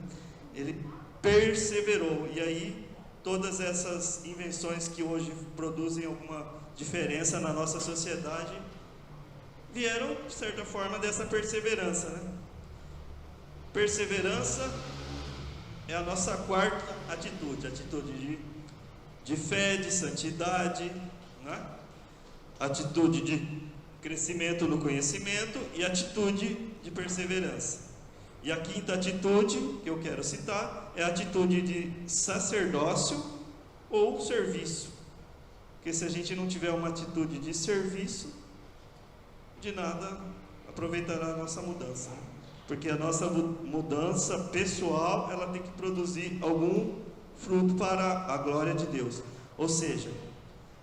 Ele perseverou. E aí todas essas invenções que hoje produzem alguma diferença na nossa sociedade vieram, de certa forma, dessa perseverança, né? Perseverança é a nossa quarta atitude de fé, de santidade, né? Atitude de crescimento no conhecimento e atitude de perseverança. E a quinta atitude que eu quero citar é a atitude de sacerdócio ou serviço. Porque se a gente não tiver uma atitude de serviço, de nada aproveitará a nossa mudança. Porque a nossa mudança pessoal, ela tem que produzir algum fruto para a glória de Deus. Ou seja,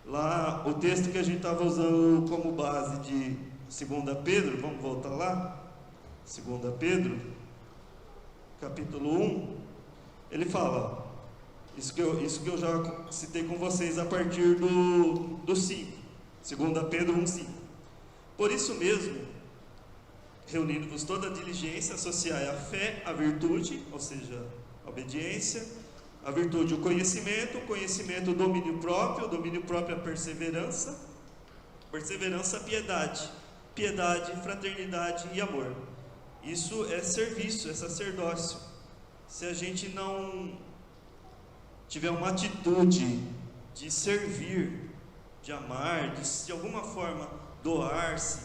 lá o texto que a gente estava usando como base de 2 Pedro, vamos voltar lá? 2 Pedro, capítulo 1, ele fala, isso que eu já citei com vocês a partir do 5, 2 Pedro 1,5. "Por isso mesmo, reunindo-vos toda a diligência, associai a fé, a virtude", ou seja, a obediência, a virtude, o conhecimento, o domínio próprio, a perseverança, a piedade, fraternidade e amor. Isso é serviço, é sacerdócio. Se a gente não tiver uma atitude de servir, de amar, de alguma forma doar-se,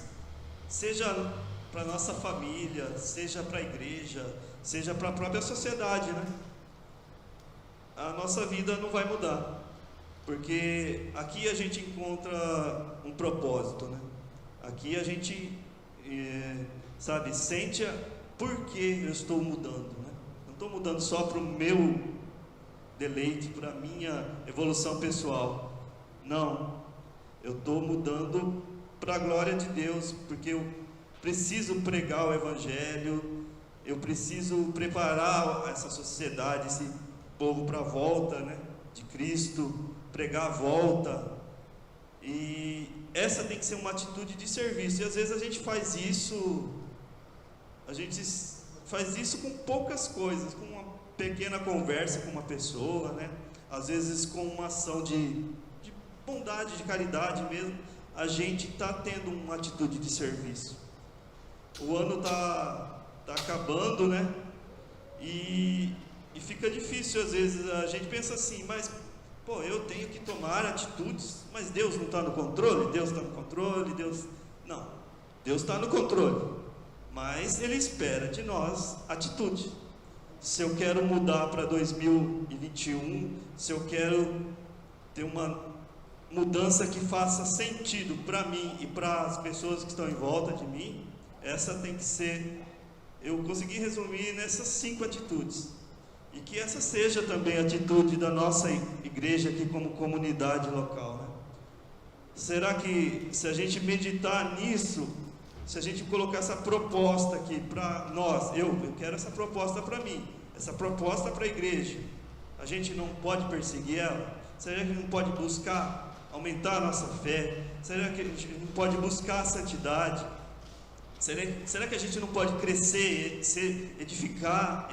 seja para a nossa família, seja para a igreja, seja para a própria sociedade, né? A nossa vida não vai mudar, porque aqui a gente encontra um propósito, né? Aqui a gente, sente por que eu estou mudando, né? Não estou mudando só para o meu deleite, para a minha evolução pessoal, não, eu estou mudando para a glória de Deus, porque eu preciso pregar o Evangelho, eu preciso preparar essa sociedade, esse povo para a volta, né, de Cristo, pregar a volta, e essa tem que ser uma atitude de serviço. E às vezes a gente faz isso com poucas coisas, com uma pequena conversa com uma pessoa, né, às vezes com uma ação de bondade, de caridade mesmo, a gente está tendo uma atitude de serviço. O ano está acabando, né? E fica difícil, às vezes, a gente pensa assim, mas, eu tenho que tomar atitudes, mas Deus não está no controle? Deus está no controle? Não, Deus está no controle, mas Ele espera de nós atitude. Se eu quero mudar para 2021, se eu quero ter uma mudança que faça sentido para mim e para as pessoas que estão em volta de mim, essa tem que ser, eu consegui resumir nessas 5 atitudes. E que essa seja também a atitude da nossa igreja aqui como comunidade local, né? Será que se a gente meditar nisso, se a gente colocar essa proposta aqui para nós, eu quero essa proposta para mim, essa proposta para a igreja, a gente não pode perseguir ela? Será que a gente não pode buscar aumentar a nossa fé? Será que a gente não pode buscar a santidade? Será que a gente não pode crescer, edificar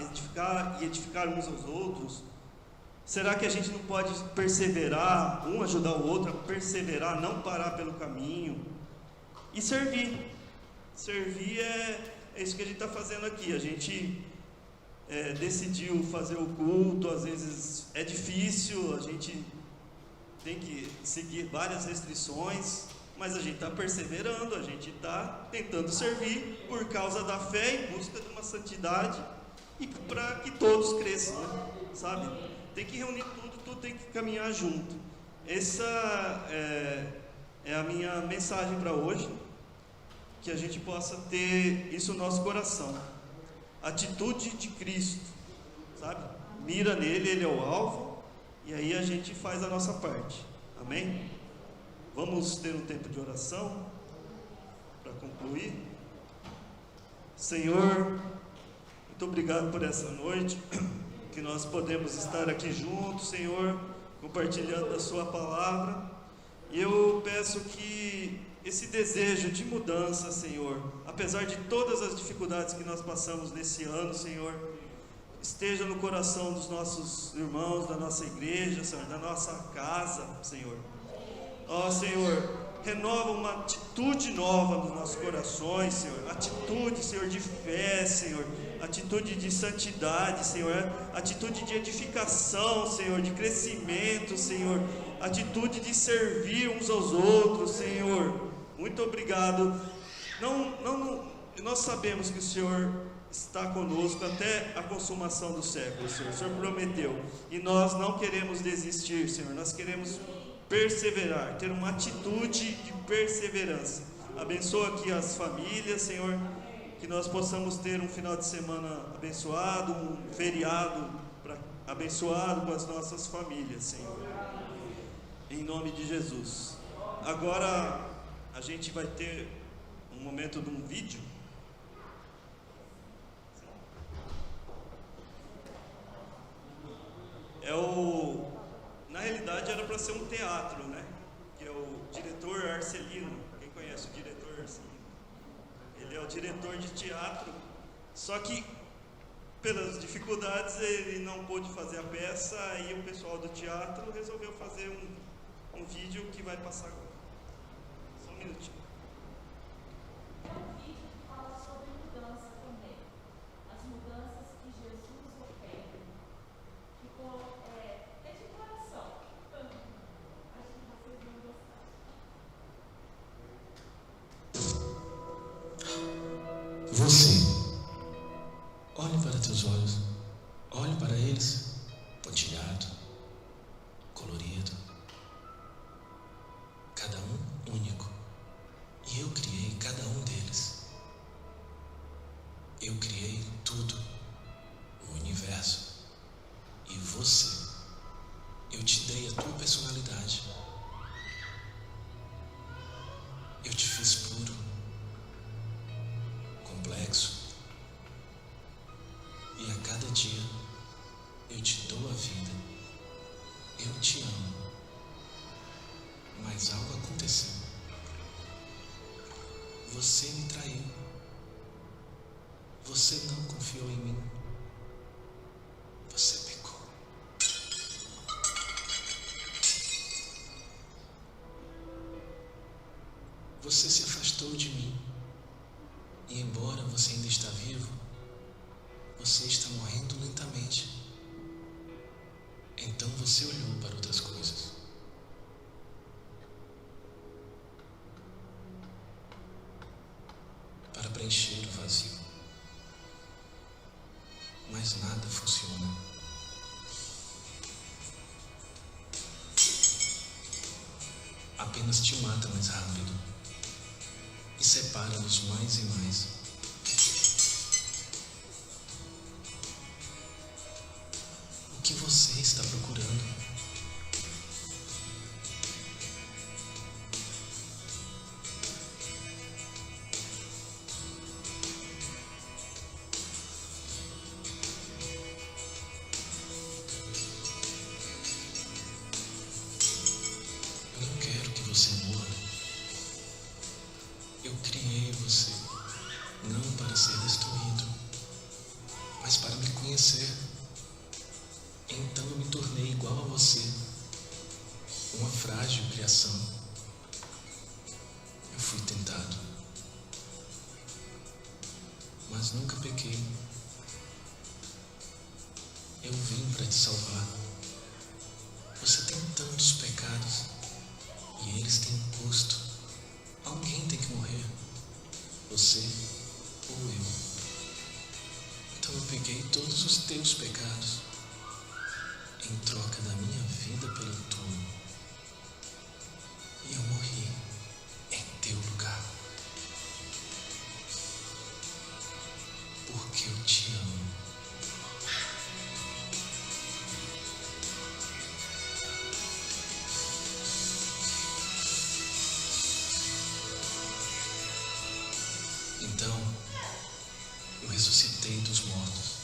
e edificar uns aos outros? Será que a gente não pode perseverar, um ajudar o outro a perseverar, não parar pelo caminho? E servir. Servir é isso que a gente está fazendo aqui. A gente decidiu fazer o culto, às vezes é difícil, a gente tem que seguir várias restrições, mas a gente está perseverando, a gente está tentando servir por causa da fé, em busca de uma santidade e para que todos cresçam, né? Sabe? Tem que reunir tudo tem que caminhar junto. Essa é a minha mensagem para hoje, que a gente possa ter isso no nosso coração. Atitude de Cristo, sabe? Mira nele, ele é o alvo, e aí a gente faz a nossa parte. Amém? Vamos ter um tempo de oração para concluir. Senhor, muito obrigado por essa noite, que nós podemos estar aqui juntos, Senhor, compartilhando a sua palavra. E eu peço que esse desejo de mudança, Senhor, apesar de todas as dificuldades que nós passamos nesse ano, Senhor, esteja no coração dos nossos irmãos, da nossa igreja, Senhor, da nossa casa, Senhor. Ó Senhor, renova uma atitude nova nos nossos corações, Senhor. Atitude, Senhor, de fé, Senhor. Atitude de santidade, Senhor. Atitude de edificação, Senhor, de crescimento, Senhor. Atitude de servir uns aos outros, Senhor. Muito obrigado. Nós sabemos que o Senhor está conosco até a consumação do século, Senhor. O Senhor prometeu. E nós não queremos desistir, Senhor. Nós queremos perseverar, ter uma atitude de perseverança. Abençoa aqui as famílias, Senhor, que nós possamos ter um final de semana abençoado, um feriado abençoado com as nossas famílias, Senhor, em nome de Jesus. Agora a gente vai ter um momento de um vídeo. Na realidade era para ser um teatro, né? Que é o diretor Arcelino. Quem conhece o diretor Arcelino? Ele é o diretor de teatro. Só que pelas dificuldades ele não pôde fazer a peça, e o pessoal do teatro resolveu fazer um vídeo que vai passar agora. Só um minutinho. É um vídeo que fala sobre mudança também. As mudanças que Jesus opera. Ficou de coração. Acho que vocês vão gostar. Você, olhe para teus olhos, olhe para eles, pontilhado, colorido, cada um único, e eu criei cada um deles. Eu criei tudo, o universo, e você, eu te dei a tua personalidade, eu te fiz puro, complexo, e a cada dia eu te dou a vida. Eu te amo, mas algo aconteceu. Você me traiu. Você não confiou em mim. Você pecou. Você se afastou de mim. E embora você ainda está vivo, você está morrendo lentamente. Então você olhou para outras coisas. Para preencher o vazio. Mas nada funciona. Apenas te mata mais rápido. E separa-nos mais e mais. que você está procurando. Eu não quero que você morra. Eu criei você não para ser destruído, mas para me conhecer. Então eu me tornei igual a você, uma frágil criação. Eu fui tentado, mas nunca pequei. Eu vim para te salvar. Você tem tantos pecados e eles têm um custo. Alguém tem que morrer, você ou eu. Então eu peguei todos os teus pecados em troca da minha vida pelo túmulo. E eu morri em teu lugar. Porque eu te amo. Então, eu ressuscitei dos mortos.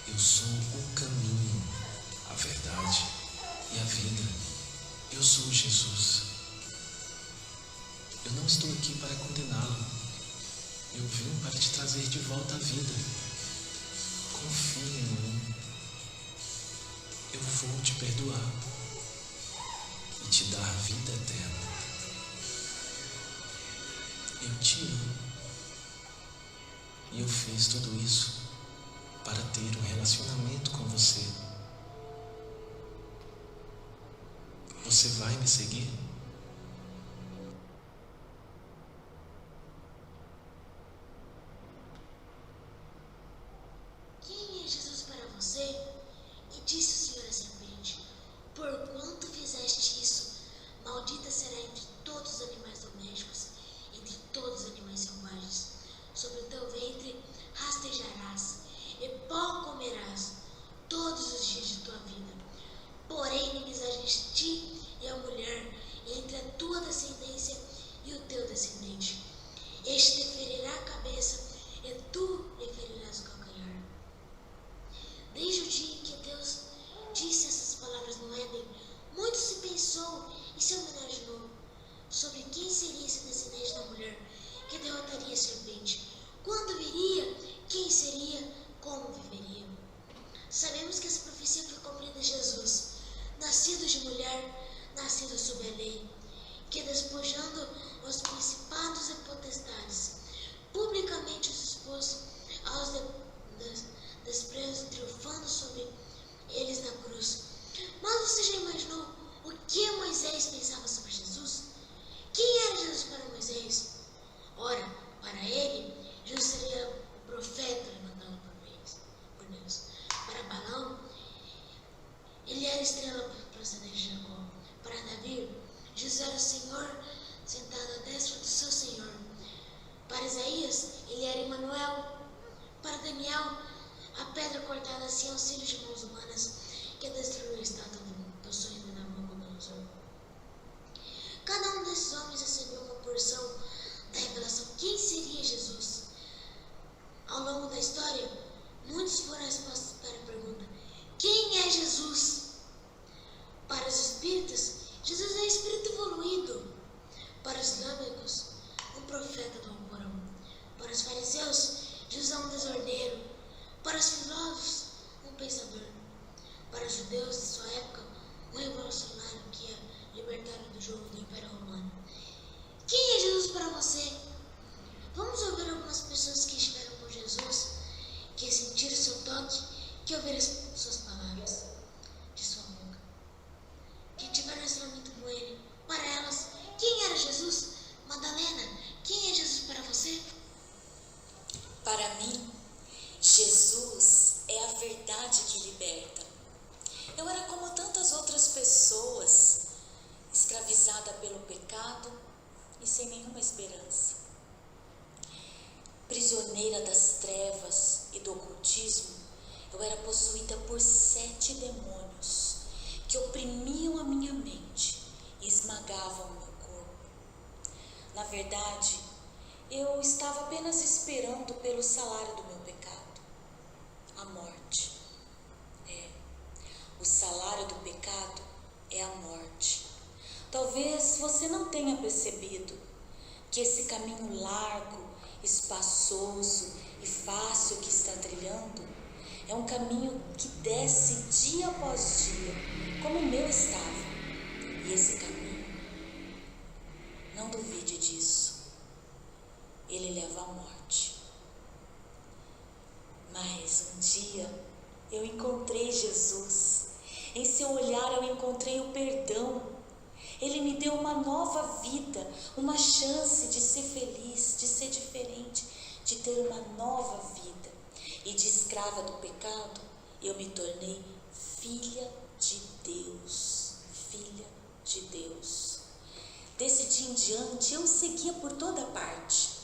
Eu sou o caminho, a verdade e a vida. Eu sou Jesus. Eu não estou aqui para condená-lo. Eu vim para te trazer de volta à vida. Confie em mim. Eu vou te perdoar e te dar vida eterna. Eu te amo. E eu fiz tudo isso para ter um relacionamento com você. Você vai me seguir? Quem é Jesus para você? E disse o Senhor à serpente: porquanto fizeste isso, maldita será entre todos os animais domésticos, entre todos os animais selvagens. Sobre o teu ventre rastejarás, e pó comerás todos os dias de tua vida. Porém, inimizade entre ti e a mulher, e entre a tua descendência e o teu descendente. Este te ferirá a cabeça, e tu lhe ferirás o calcanhar. Desde o dia em que Deus disse essas palavras no Éden, muito se pensou e se imaginou sobre quem seria esse descendente da mulher que derrotaria a serpente. Quando viria? Quem seria? Como viveria? Sabemos que essa profecia foi cumprida em Jesus, nascido de mulher, nascido sob a lei, que despojando os principados e potestades, publicamente os expôs aos desprezos, triunfando sobre eles na cruz. Mas você já imaginou o que Moisés pensava sobre Jesus? Quem era Jesus para Moisés? Ora, para ele, Jesus seria o profeta levantado por Deus. Para Balaão, ele era a estrela procedente de Jacó. Para Davi, Jesus era o Senhor sentado à destra do seu Senhor. Para Isaías, ele era Emanuel. Para Daniel, a pedra cortada assim auxílio de mãos humanas que destruiu a estátua do sonho de Nabucodonosor. Cada um desses homens recebeu uma porção da revelação. Quem seria Jesus? Ao longo da história, muitos foram respostas para a pergunta: quem é Jesus? Para os espíritas, Jesus é espírito evoluído. Para os islâmicos, um profeta do Alcorão. Para os fariseus, Jesus é um desordeiro. Para os filósofos, um pensador. Para os judeus de sua época, um revolucionário que ia libertar do jogo do Império Romano. Quem é Jesus para você? Vamos ouvir algumas pessoas que estiveram com Jesus, que sentiram seu toque, que ouviram suas palavras de sua boca, que tiveram relacionamento com ele. Para elas, quem era Jesus? Madalena, quem é Jesus para você? Para mim, Jesus é a verdade que liberta. Eu era como tantas outras pessoas, escravizada pelo pecado e sem nenhuma esperança. Prisioneira das trevas e do ocultismo, eu era possuída por 7 7 demônios que oprimiam a minha mente e esmagavam o meu corpo. Na verdade, eu estava apenas esperando pelo salário do meu pecado, a morte. O salário do pecado é a morte. Talvez você não tenha percebido que esse caminho largo, espaçoso e fácil que está trilhando é um caminho que desce dia após dia, como o meu estava. E esse caminho, não duvide disso, ele leva à morte. Mas um dia eu encontrei Jesus. Em seu olhar eu encontrei o perdão. Ele me deu uma nova vida, uma chance de ser feliz, de ser diferente, de ter uma nova vida. E de escrava do pecado, eu me tornei filha de Deus. Filha de Deus. Desse dia em diante, eu seguia por toda parte.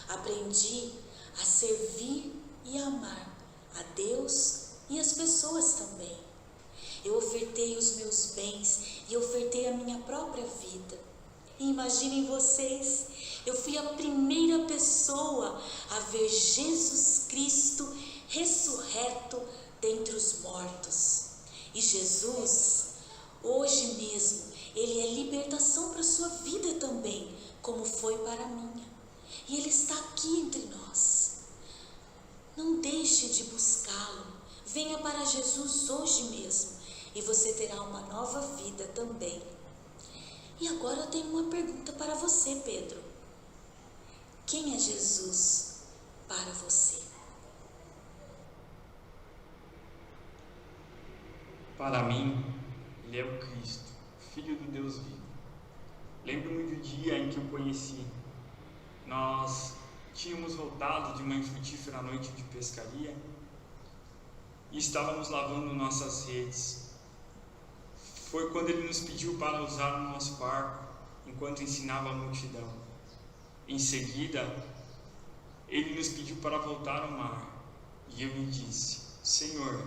Aprendi a servir e a amar a Deus e as pessoas também. Eu ofertei os meus bens e ofertei a minha própria vida. E imaginem vocês, eu fui a primeira pessoa a ver Jesus Cristo ressurreto dentre os mortos. E Jesus, hoje mesmo, Ele é libertação para a sua vida também, como foi para a minha. E Ele está aqui entre nós. Não deixe de buscá-lo. Venha para Jesus hoje mesmo e você terá uma nova vida também. E agora eu tenho uma pergunta para você, Pedro. Quem é Jesus para você? Para mim, Ele é o Cristo, Filho do Deus vivo. Lembro-me do dia em que o conheci. Nós tínhamos voltado de uma infrutífera noite de pescaria e estávamos lavando nossas redes. Foi quando ele nos pediu para usar o nosso barco enquanto ensinava a multidão. Em seguida, ele nos pediu para voltar ao mar e eu lhe disse: Senhor,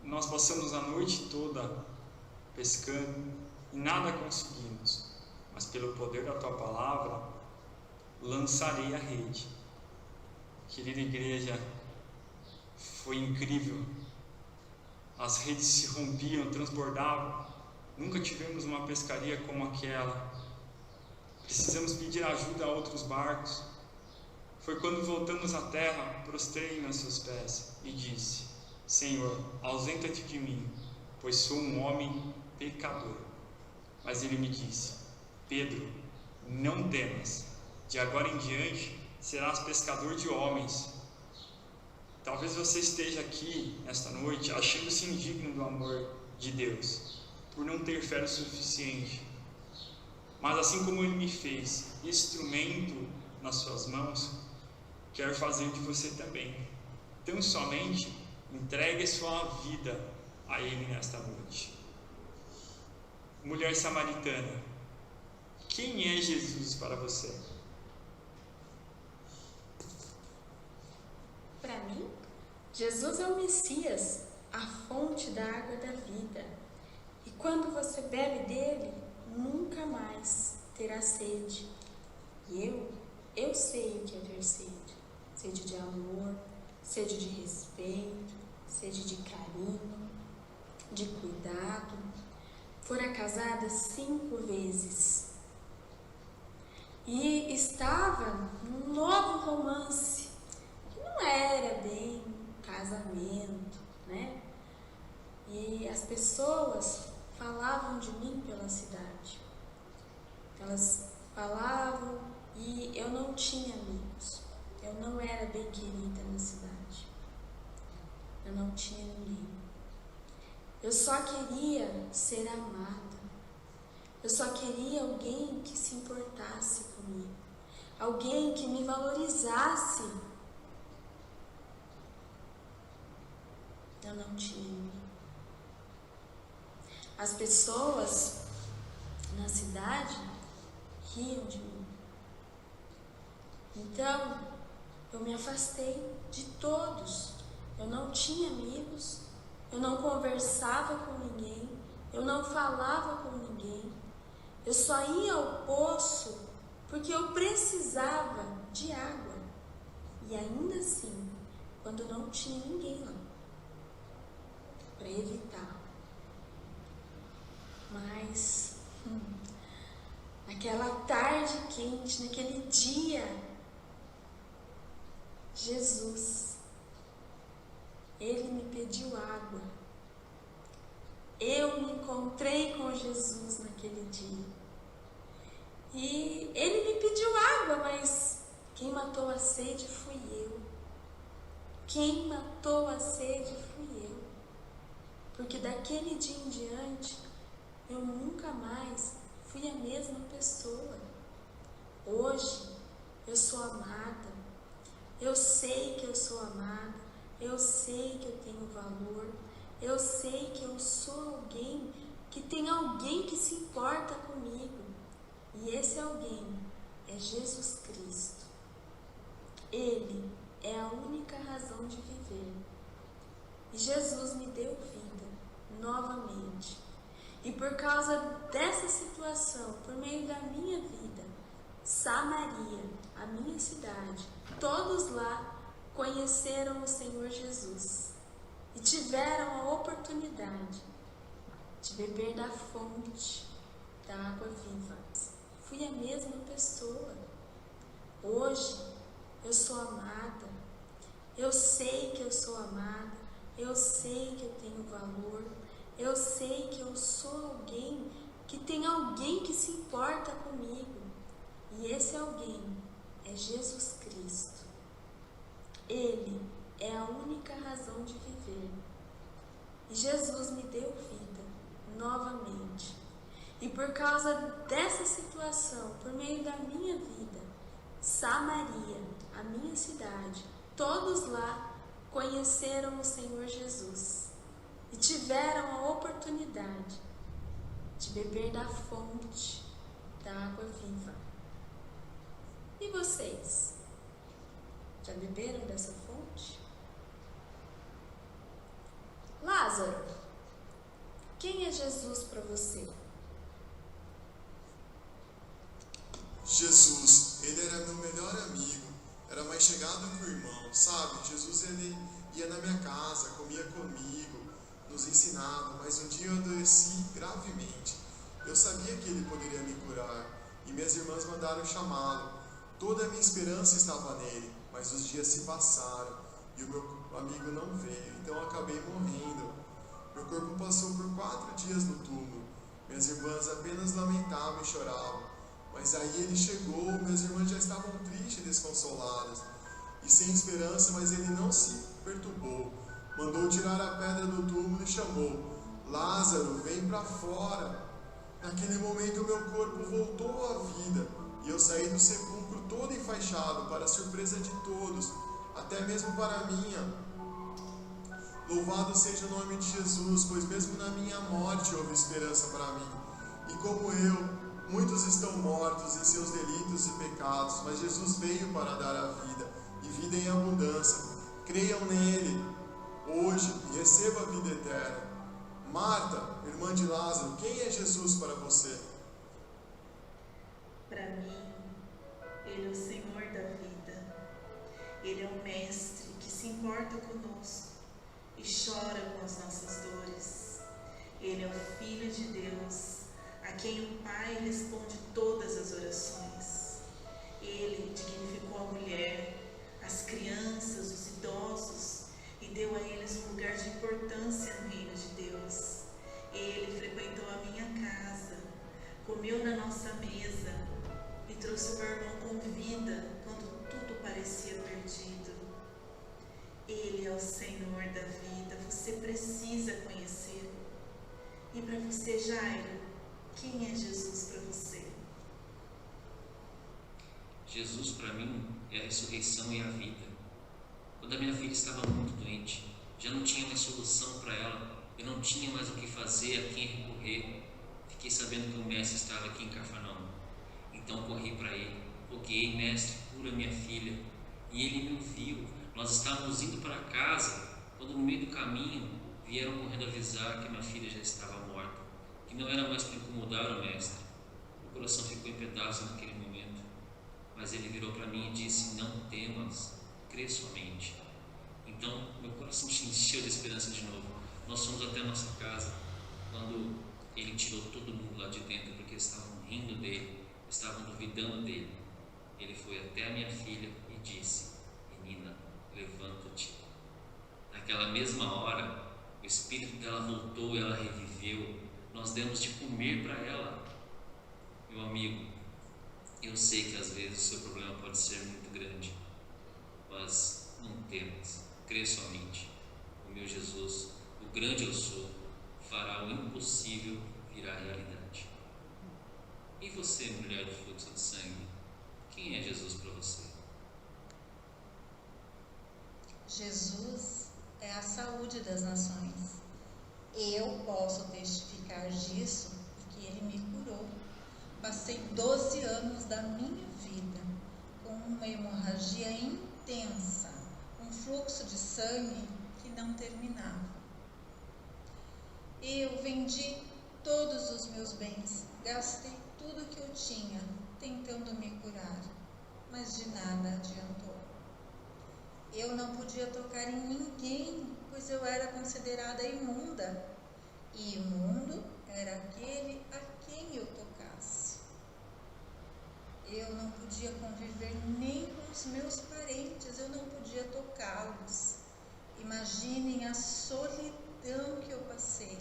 nós passamos a noite toda pescando e nada conseguimos, mas pelo poder da tua palavra lançarei a rede. Querida igreja, foi incrível. As redes se rompiam, transbordavam. Nunca tivemos uma pescaria como aquela. Precisamos pedir ajuda a outros barcos. Foi quando voltamos à terra, prostrei-me aos seus pés e disse: Senhor, ausenta-te de mim, pois sou um homem pecador. Mas ele me disse: Pedro, não temas, de agora em diante serás pescador de homens. Talvez você esteja aqui esta noite achando-se indigno do amor de Deus, por não ter fé o suficiente. Mas assim como Ele me fez instrumento nas suas mãos, quer fazer de você também. Então somente entregue sua vida a Ele nesta noite. Mulher samaritana, quem é Jesus para você? Para mim, Jesus é o Messias, a fonte da água da vida. E quando você bebe dele, nunca mais terá sede. E eu sei o que é ter sede. Sede de amor, sede de respeito, sede de carinho, de cuidado. Fora casada 5 vezes. E estava num novo romance. Não era bem casamento, né? E as pessoas falavam de mim pela cidade. Elas falavam e eu não tinha amigos. Eu não era bem querida na cidade. Eu não tinha ninguém. Eu só queria ser amada. Eu só queria alguém que se importasse comigo. Alguém que me valorizasse. Eu não tinha ninguém. As pessoas na cidade riam de mim. Então, eu me afastei de todos. Eu não tinha amigos eu não conversava com ninguém, eu não falava com ninguém. Eu só ia ao poço porque eu precisava de água. E ainda assim, quando não tinha ninguém lá, para evitar. Mas, naquela tarde quente, naquele dia, Jesus, Ele me pediu água. Eu me encontrei com Jesus naquele dia. E Ele me pediu água, mas quem matou a sede fui eu. Quem matou a sede fui eu. Porque daquele dia em diante, eu nunca mais fui a mesma pessoa. Hoje, eu sou amada. Eu sei que eu sou amada. Eu sei que eu tenho valor. Eu sei que eu sou alguém que tem alguém que se importa comigo. E esse alguém é Jesus Cristo. Ele é a única razão de viver. E Jesus me deu vida novamente. E por causa dessa situação, por meio da minha vida, Samaria, a minha cidade, todos lá conheceram o Senhor Jesus e tiveram a oportunidade de beber da fonte da água viva. Fui a mesma pessoa. Hoje eu sou amada. Eu sei que eu sou amada. Eu sei que eu tenho valor. Eu sei que eu sou alguém que tem alguém que se importa comigo. E esse alguém é Jesus Cristo. Ele é a única razão de viver. E Jesus me deu vida novamente. E por causa dessa situação, por meio da minha vida, Samaria, a minha cidade, todos lá conheceram o Senhor Jesus e tiveram a oportunidade de beber da fonte da água viva. E vocês? Já beberam dessa fonte? Lázaro, quem é Jesus para você? Jesus, ele era meu melhor amigo, era mais chegado que o irmão, sabe? Jesus, ele ia na minha casa, comia comigo, nos ensinava, mas um dia eu adoeci gravemente. Eu sabia que ele poderia me curar e minhas irmãs mandaram chamá-lo. Toda a minha esperança estava nele, mas os dias se passaram e o meu amigo não veio, então eu acabei morrendo. Meu corpo passou por 4 dias no túmulo. Minhas irmãs apenas lamentavam e choravam. Mas aí ele chegou, minhas irmãs já estavam tristes e desconsoladas, e sem esperança, mas ele não se perturbou. Mandou tirar a pedra do túmulo e chamou: Lázaro, vem para fora. Naquele momento meu corpo voltou à vida, e eu saí do sepulcro todo enfaixado, para a surpresa de todos, até mesmo para a minha. Louvado seja o nome de Jesus, pois mesmo na minha morte houve esperança para mim. E como eu, muitos estão mortos em seus delitos e pecados, mas Jesus veio para dar a vida, e vida em abundância. Creiam nele hoje e recebam a vida eterna. Marta, irmã de Lázaro, quem é Jesus para você? Para mim, Ele é o Senhor da vida. Ele é o Mestre que se importa conosco e chora com as nossas dores. Ele é o Filho de Deus, a quem o Pai responde todas as orações. Ele dignificou a mulher, as crianças, os idosos, e deu a eles um lugar de importância no reino de Deus. Ele frequentou a minha casa, comeu na nossa mesa e trouxe o meu irmão com vida quando tudo parecia perdido. Ele é o Senhor da vida, você precisa conhecê-lo. E para você, Jairo, quem é Jesus para você? Jesus para mim é a ressurreição e a vida. Quando a minha filha estava muito doente, já não tinha mais solução para ela, eu não tinha mais o que fazer, a quem recorrer. Fiquei sabendo que o mestre estava aqui em Cafarnaum. Então corri para ele, roguei: mestre, cura minha filha. E ele me ouviu. Nós estávamos indo para casa, quando no meio do caminho vieram correndo avisar que minha filha já estava morta, que não era mais para incomodar o mestre. O coração ficou em pedaços naquele momento, mas ele virou para mim e disse: não temas, crê somente. Então meu coração se encheu de esperança de novo. Nós fomos até a nossa casa, quando ele tirou todo mundo lá de dentro, porque estavam rindo dele, estavam duvidando dele. Ele foi até a minha filha e disse: menina, levanta-te. Naquela mesma hora, o espírito dela voltou, ela reviveu. Nós demos de comer para ela. Meu amigo, eu sei que às vezes o seu problema pode ser muito grande, mas não temas, crê somente. O meu Jesus, o grande eu sou, fará o impossível virar realidade. E você, mulher do fluxo de sangue, quem é Jesus para você? Jesus é a saúde das nações. Eu posso testificar disso porque Ele me curou. Passei 12 anos da minha vida com uma hemorragia intensa, um fluxo de sangue que não terminava. Eu vendi todos os meus bens, gastei tudo que eu tinha tentando me curar, mas de nada adiantou. Eu não podia tocar em ninguém, pois eu era considerada imunda, e imundo era aquele a quem eu tocasse. Eu não podia conviver nem com os meus parentes, eu não podia tocá-los. Imaginem a solidão que eu passei.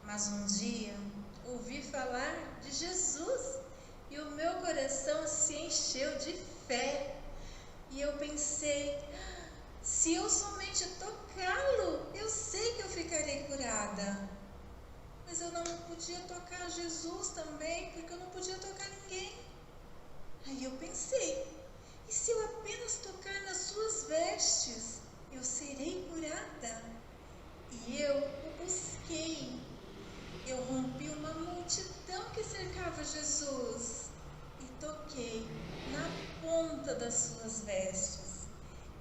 Mas um dia ouvi falar de Jesus e o meu coração se encheu de fé. E eu pensei: se eu somente tocá-lo, eu sei que eu ficarei curada. Mas eu não podia tocar Jesus também, porque eu não podia tocar ninguém. Aí eu pensei: e se eu apenas tocar nas suas vestes, eu serei curada? E eu o busquei. Eu rompi uma multidão que cercava Jesus e toquei na ponta das suas vestes.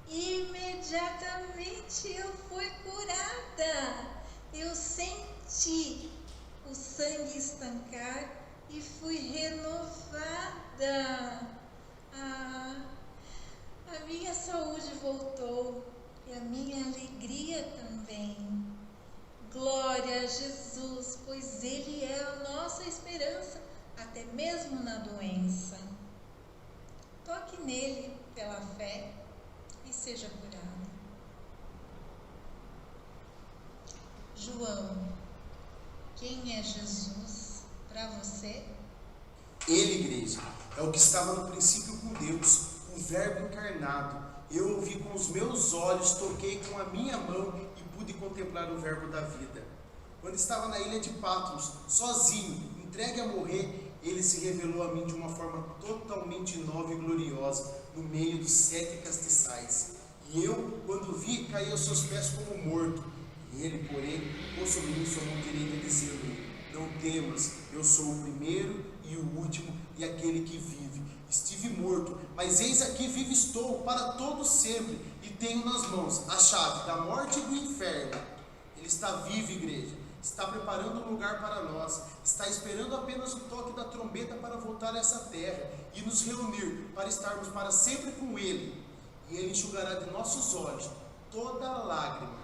Imediatamente eu fui curada. Eu senti o sangue estancar e fui renovada. A minha saúde voltou e a minha alegria também. Glória a Jesus, pois Ele é a nossa esperança, até mesmo na doença. Toque nele pela fé e seja curado. João, quem é Jesus para você? Ele, igreja, é o que estava no princípio com Deus, o Verbo encarnado. Eu o vi com os meus olhos, toquei com a minha mão e pude contemplar o Verbo da vida. Quando estava na ilha de Patmos, sozinho, entregue a morrer, ele se revelou a mim de uma forma totalmente nova e gloriosa, no meio dos 7 castiçais. E eu, quando vi, caí aos seus pés como morto. E ele, porém, pôs sobre mim sua mão direita, dizendo-me: não temas, eu sou o primeiro e o último e aquele que vive. Estive morto, mas eis aqui vivo estou para todo sempre, e tenho nas mãos a chave da morte e do inferno. Ele está vivo, igreja, está preparando um lugar para nós, está esperando apenas o toque da trombeta para voltar a essa terra e nos reunir para estarmos para sempre com Ele. E Ele enxugará de nossos olhos toda lágrima.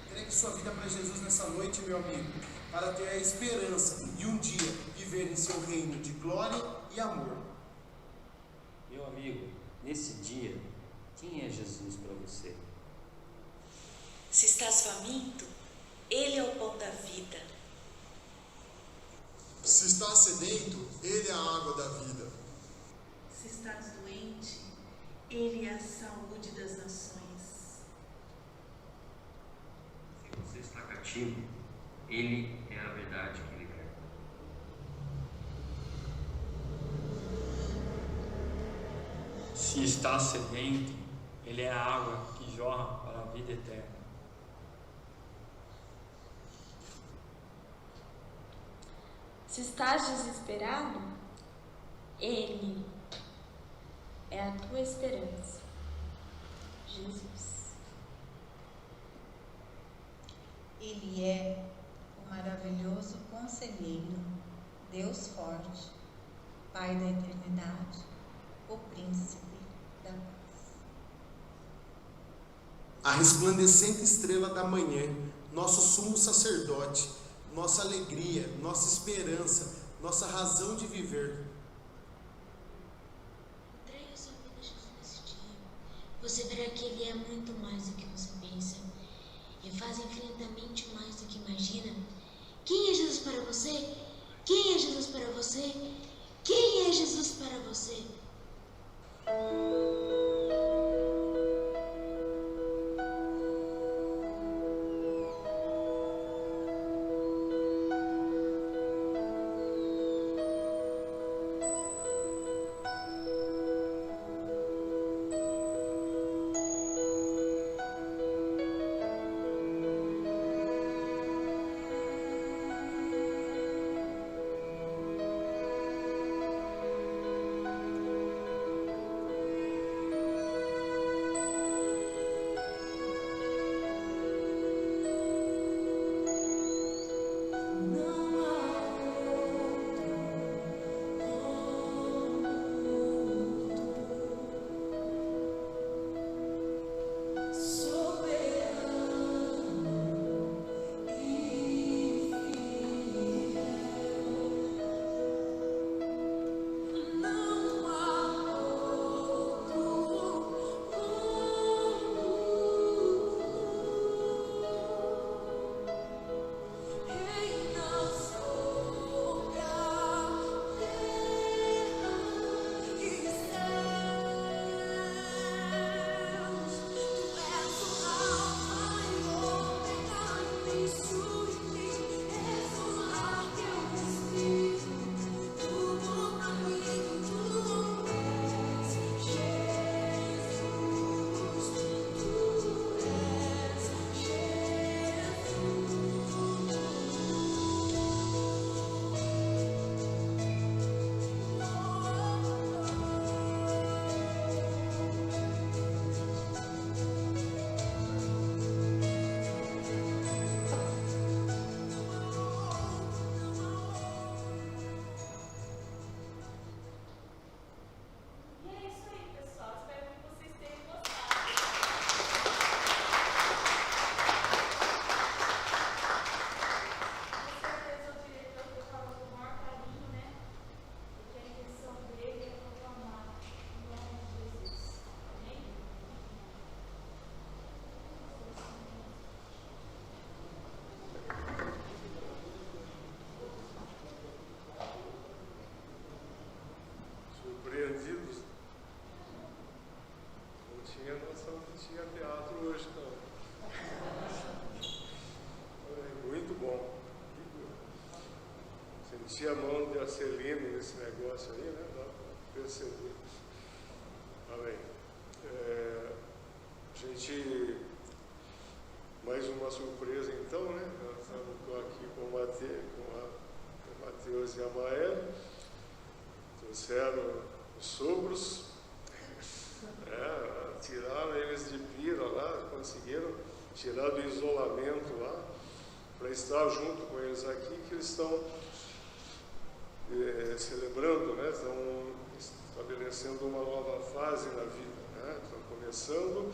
Entregue sua vida para Jesus nessa noite, meu amigo, para ter a esperança e um dia viver em seu reino de glória e amor. Meu amigo, nesse dia, quem é Jesus para você? Se estás faminto, Ele é o pão da vida. Se estás sedento, Ele é a água da vida. Se estás doente, Ele é a saúde das nações. Se você está cativo, Ele é a verdade que liberta. Se está sedento, Ele é a água que jorra para a vida eterna. Se estás desesperado, Ele é a tua esperança. Jesus. Ele é o maravilhoso conselheiro, Deus forte, Pai da eternidade, o príncipe da paz. A resplandecente estrela da manhã, nosso sumo sacerdote, nossa alegria, nossa esperança, nossa razão de viver. Entregue a sua vida a Jesus nesse dia. Você verá que Ele é muito mais do que você pensa e faz infinitamente mais do que imagina. Quem é Jesus para você? Quem é Jesus para você? Quem é Jesus para você? Senti a mão de Arcelino nesse negócio aí, né? Dá para perceber. Amém. A gente, mais uma surpresa então, né? Estou aqui com o Mateus e a Mael, trouxeram os sogros, tiraram eles de pira lá, conseguiram tirar do isolamento lá, para estar junto com eles aqui, que eles estão celebrando, né? Estão estabelecendo uma nova fase na vida, né? Estão começando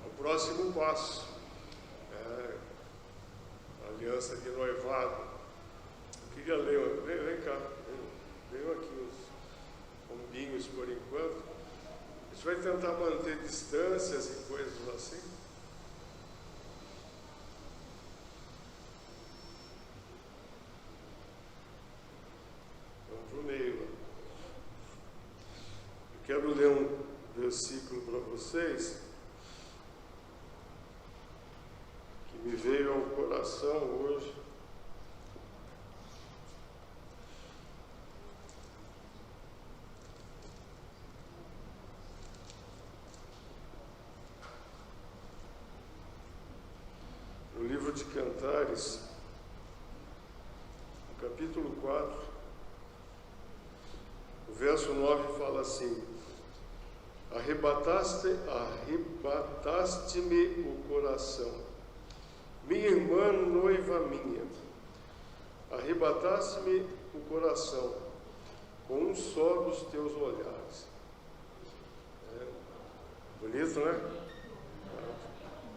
o próximo passo, a aliança de noivado. Eu queria ler, vem cá, venham aqui os pombinhos por enquanto. A gente vai tentar manter distâncias e coisas assim. Vamos para o meio. Eu quero ler um versículo para vocês que me veio ao coração hoje. No livro de Cantares, no capítulo 4, o verso 9 fala assim: arrebataste-me o coração, minha irmã noiva minha, arrebataste-me o coração com um só dos teus olhares. Bonito, né?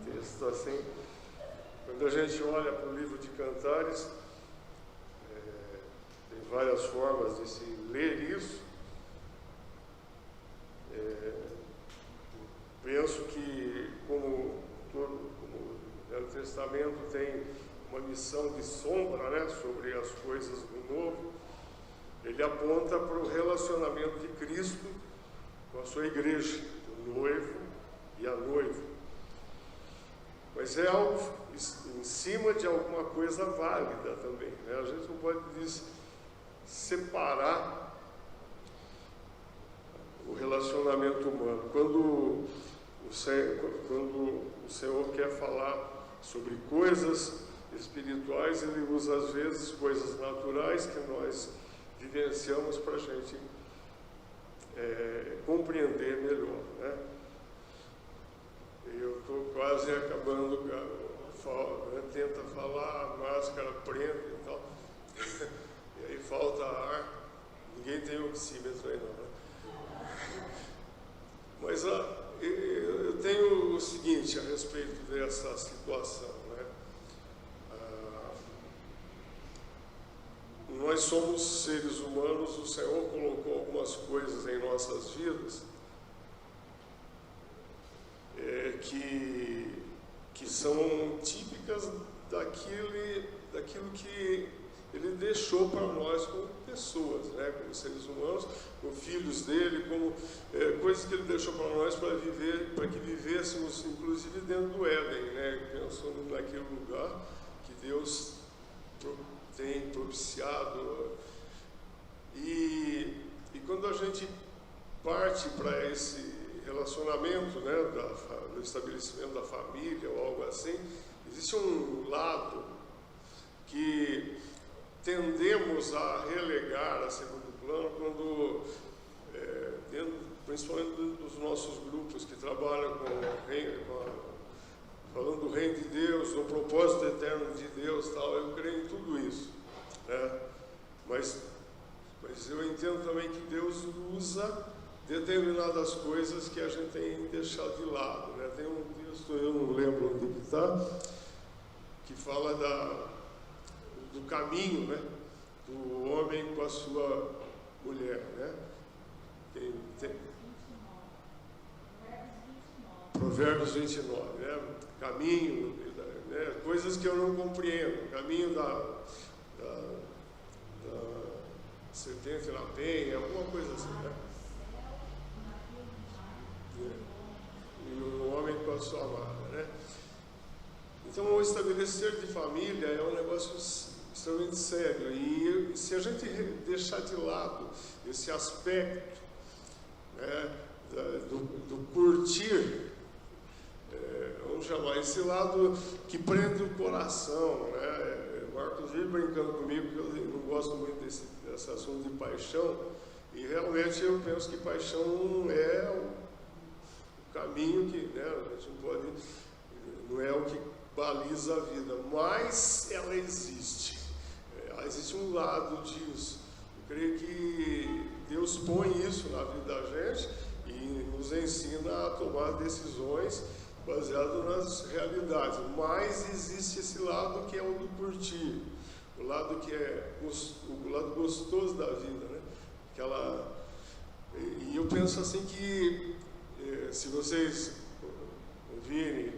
Texto assim. Quando a gente olha para o livro de Cantares, tem várias formas de se ler isso. Penso que, como o Velho Testamento tem uma missão de sombra, né, sobre as coisas do Novo, ele aponta para o relacionamento de Cristo com a sua igreja, o noivo e a noiva. Mas é algo em cima de alguma coisa válida também, né? A gente não pode separar o relacionamento humano. Quando o Senhor quer falar sobre coisas espirituais, Ele usa às vezes coisas naturais que nós vivenciamos para a gente compreender melhor, né? Eu estou quase acabando, tenta falar, a máscara prende e tal, e aí falta ar, ninguém tem oxímetro aí não, né? Mas eu tenho o seguinte a respeito dessa situação, né? Nós somos seres humanos, o Senhor colocou algumas coisas em nossas vidas que são típicas daquilo que Ele deixou para nós como pessoas, né? Como seres humanos, como filhos dele, como coisas que Ele deixou para nós para que vivêssemos, inclusive dentro do Éden, né? Pensando naquele lugar que Deus tem propiciado. E quando a gente parte para esse relacionamento, né, do estabelecimento da família ou algo assim, existe um lado que tendemos a relegar a segundo plano quando, principalmente dos nossos grupos que trabalham falando do reino de Deus, do propósito eterno de Deus, tal, eu creio em tudo isso, né? Mas eu entendo também que Deus usa determinadas coisas que a gente tem deixado de lado, né? Tem um texto, eu não lembro onde que está, que fala do caminho, né, do homem com a sua mulher, né? Provérbios 29, né? Caminho, né? Coisas que eu não compreendo, caminho da serpente na penha, alguma coisa assim, né? E o homem com a sua amada, né? Então, o estabelecer de família é um negócio extremamente sério. E se a gente deixar de lado esse aspecto, né, do curtir, vamos chamar, esse lado que prende o coração, né? Marcos vive brincando comigo que eu não gosto muito desse assunto de paixão, e realmente eu penso que paixão é o caminho que, né, a gente não é o que baliza a vida, mas ela existe. Existe um lado disso. Eu creio que Deus põe isso na vida da gente e nos ensina a tomar decisões baseado nas realidades, mas existe esse lado que é o do curtir, o lado que é o lado gostoso da vida, né? E eu penso assim que se vocês ouvirem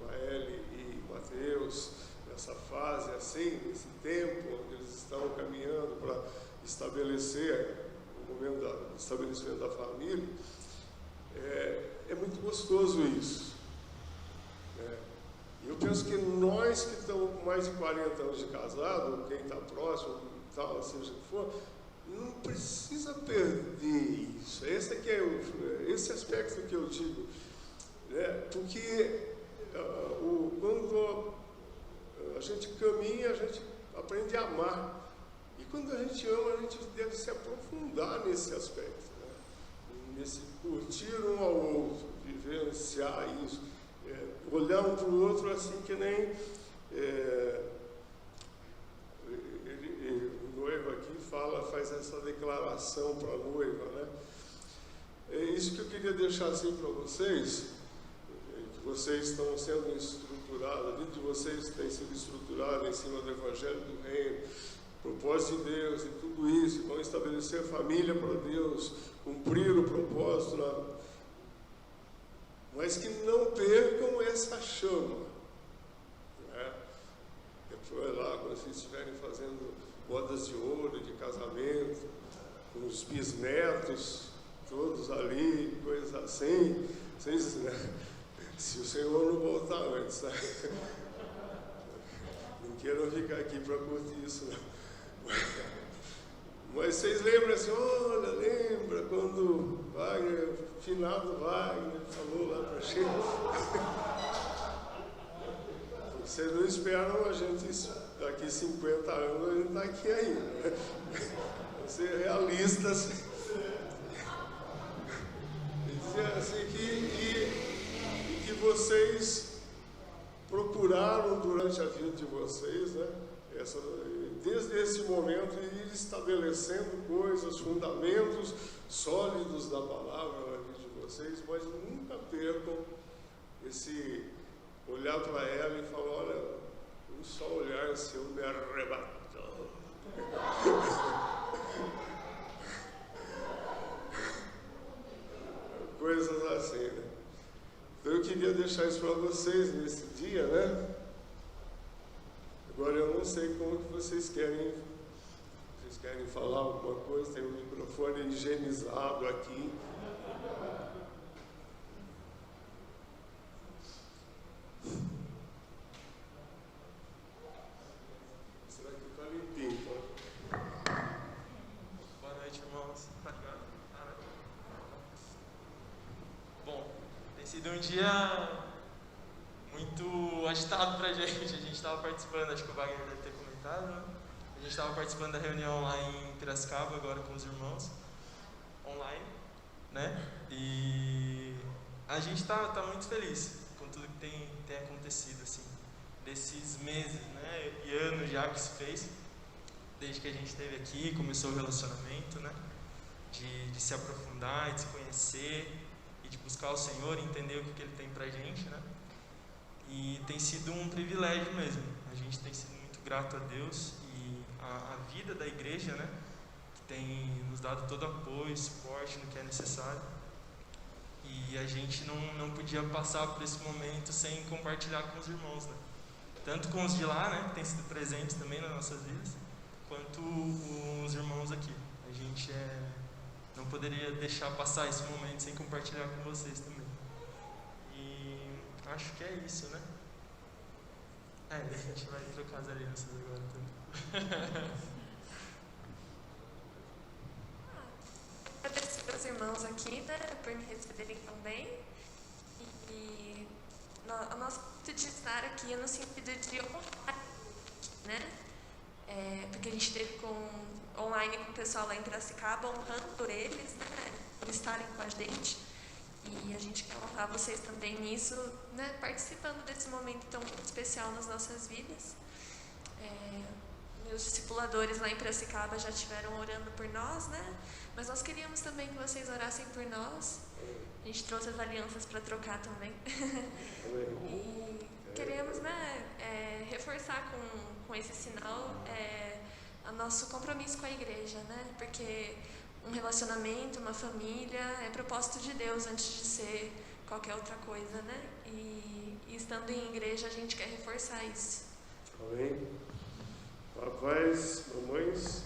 Maeli e Mateus nessa fase assim, nesse tempo onde eles estão caminhando para estabelecer o momento do estabelecimento da família, é muito gostoso isso. Eu penso que nós que estamos com mais de 40 anos de casado, ou quem está próximo, tal, seja o que for, não precisa perder isso. Esse aspecto que eu digo, né? Porque quando a gente caminha, a gente aprende a amar. E quando a gente ama, a gente deve se aprofundar nesse aspecto, né? Nesse curtir um ao outro, vivenciar isso. Olhar um para o outro assim que nem o noivo aqui faz essa declaração para a noiva, né? É isso que eu queria deixar assim para vocês, que vocês estão sendo estruturados, a vida de vocês tem sido estruturada em cima do Evangelho do Reino, propósito de Deus e tudo isso, vão estabelecer família para Deus, cumprir o propósito, mas que não percam essa chama, né? Depois lá, quando vocês estiverem fazendo bodas de ouro, de casamento, com os bisnetos, todos ali, coisas assim, vocês, né? Se o Senhor não voltar antes, né? Não queiram ficar aqui para curtir isso, não. Mas vocês lembram assim, olha, lembra quando Wagner, o finado Wagner, falou lá para a gente? Vocês não esperam a gente, daqui 50 anos, a gente está aqui ainda, né? Vamos ser realistas. Dizer assim que vocês procuraram durante a vida de vocês, né? Desde esse momento, ir estabelecendo coisas, fundamentos sólidos da palavra na vida de vocês, mas nunca percam esse olhar para ela e falar, olha, um só olhar seu me arrebatou. Coisas assim, né? Então eu queria deixar isso para vocês nesse dia, né? Agora eu não sei como que vocês querem falar alguma coisa, tem um microfone higienizado aqui. Será que está limpinho? Boa noite, irmãos. Bom, tem sido um dia muito agitado pra gente. A gente estava participando, acho que o Wagner deve ter comentado, né? A gente estava participando da reunião lá em Piracicaba, agora com os irmãos, online, né? E a gente está muito feliz com tudo que tem acontecido, assim, desses meses, né? E anos já que se fez, desde que a gente esteve aqui, começou o relacionamento, né? De se aprofundar, de se conhecer e de buscar o Senhor, entender o que Ele tem pra gente, né? E tem sido um privilégio mesmo. A gente tem sido muito grato a Deus e a vida da igreja, né? Que tem nos dado todo apoio, suporte no que é necessário. E a gente não podia passar por esse momento sem compartilhar com os irmãos, né? Tanto com os de lá, né? Que têm sido presentes também nas nossas vidas, quanto os irmãos aqui. A gente não poderia deixar passar esse momento sem compartilhar com vocês também. Acho que é isso, né? A gente vai trocar as alianças agora também. Agradecer aos irmãos aqui, né, por me receberem também. E o nosso jeito de estar aqui é no sentido de honrar, né? Porque a gente esteve online com o pessoal lá em Piracicaba, honrando eles, né, por estarem com a gente. E a gente quer honrar vocês também nisso, né, participando desse momento tão especial nas nossas vidas. Meus discipuladores lá em Piracicaba já estiveram orando por nós, né? Mas nós queríamos também que vocês orassem por nós. A gente trouxe as alianças para trocar também. E queremos, né, reforçar com esse sinal o nosso compromisso com a igreja, né? Porque um relacionamento, uma família, é propósito de Deus antes de ser qualquer outra coisa, né? E estando em igreja, a gente quer reforçar isso. Amém. Papais, mamães.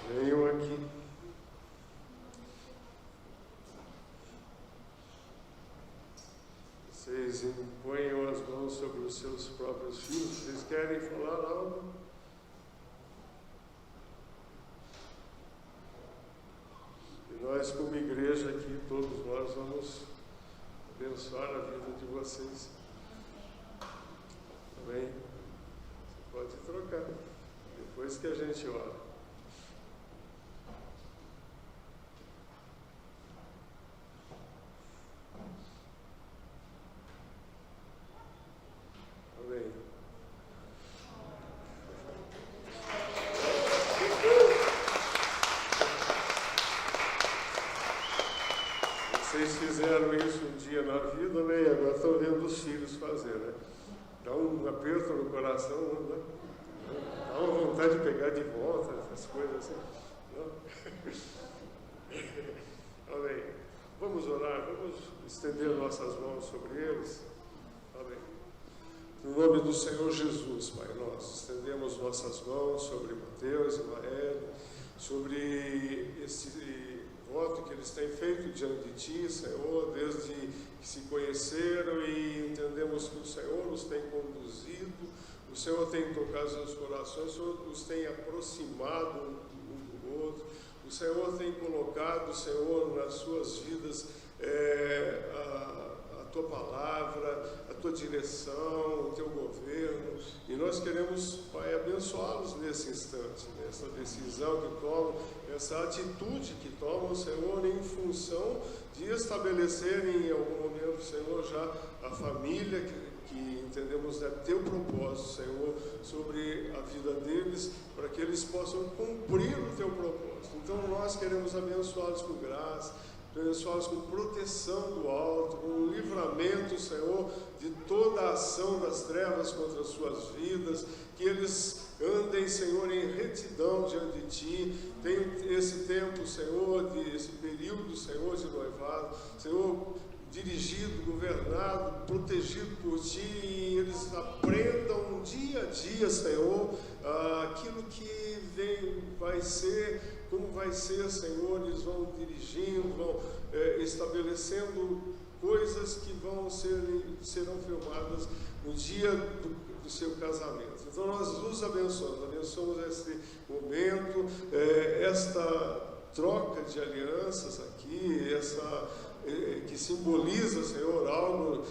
Venham aqui. Vocês imponham as mãos sobre os seus próprios filhos. Vocês querem falar algo? E nós, como igreja aqui, todos nós vamos abençoar a vida de vocês. Amém? Você pode trocar, depois que a gente ora. fazer, né? Dá um aperto no coração, né? Dá uma vontade de pegar de volta, essas coisas assim. Não? Amém. Vamos orar, vamos estender nossas mãos sobre eles. Amém. No nome do Senhor Jesus, Pai, nós estendemos nossas mãos sobre Mateus e Mael, sobre esse voto que eles têm feito diante de Ti, Senhor, desde que se conheceram, e entendemos que o Senhor os tem conduzido, o Senhor tem tocado seus corações, o Senhor os tem aproximado um do outro, o Senhor tem colocado, Senhor, nas suas vidas a Tua palavra, a Tua direção, o Teu governo, e nós queremos, Pai, abençoá-los nesse instante, nessa decisão que tomam, essa atitude que tomam, Senhor, em função de estabelecerem em algum momento, Senhor, já a família que entendemos é Teu propósito, Senhor, sobre a vida deles, para que eles possam cumprir o Teu propósito. Então nós queremos abençoá-los com graça, abençoá-los com proteção do alto, com livramento, Senhor, de toda a ação das trevas contra as suas vidas, que eles andem, Senhor, em retidão diante de Ti, tenham esse tempo, Senhor, esse período, Senhor, de noivado, Senhor, dirigido, governado, protegido por Ti, e eles aprendam dia a dia, Senhor, aquilo que vai ser, como vai ser, Senhor, eles vão dirigindo, vão estabelecendo coisas que serão filmadas no dia do seu casamento. Então nós os abençoamos esse momento, esta troca de alianças aqui, que simboliza, Senhor, algo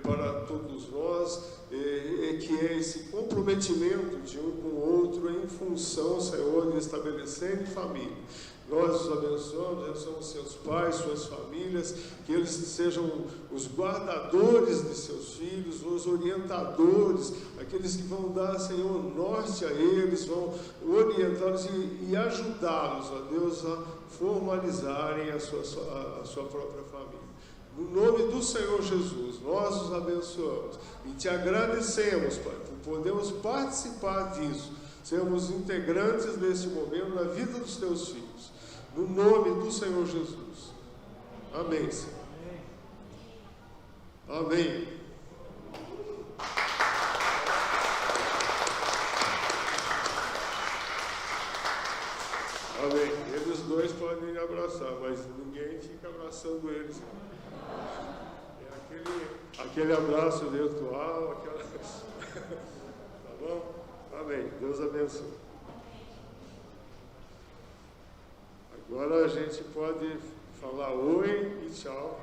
para todos nós, que é esse comprometimento de um com o outro em função, Senhor, de estabelecer família. Nós os abençoamos seus pais, suas famílias, que eles sejam os guardadores de seus filhos, os orientadores, aqueles que vão dar, Senhor, norte a eles, vão orientá-los e ajudá-los, ó Deus, a formalizarem a sua própria família. No nome do Senhor Jesus, nós os abençoamos e Te agradecemos, Pai, por podermos participar disso, sermos integrantes desse momento na vida dos Teus filhos. No nome do Senhor Jesus. Amém, Senhor. Amém. Amém. Eles dois podem abraçar, mas ninguém fica abraçando eles. É aquele abraço virtual, tá bom? Amém. Deus abençoe. Agora a gente pode falar oi e tchau.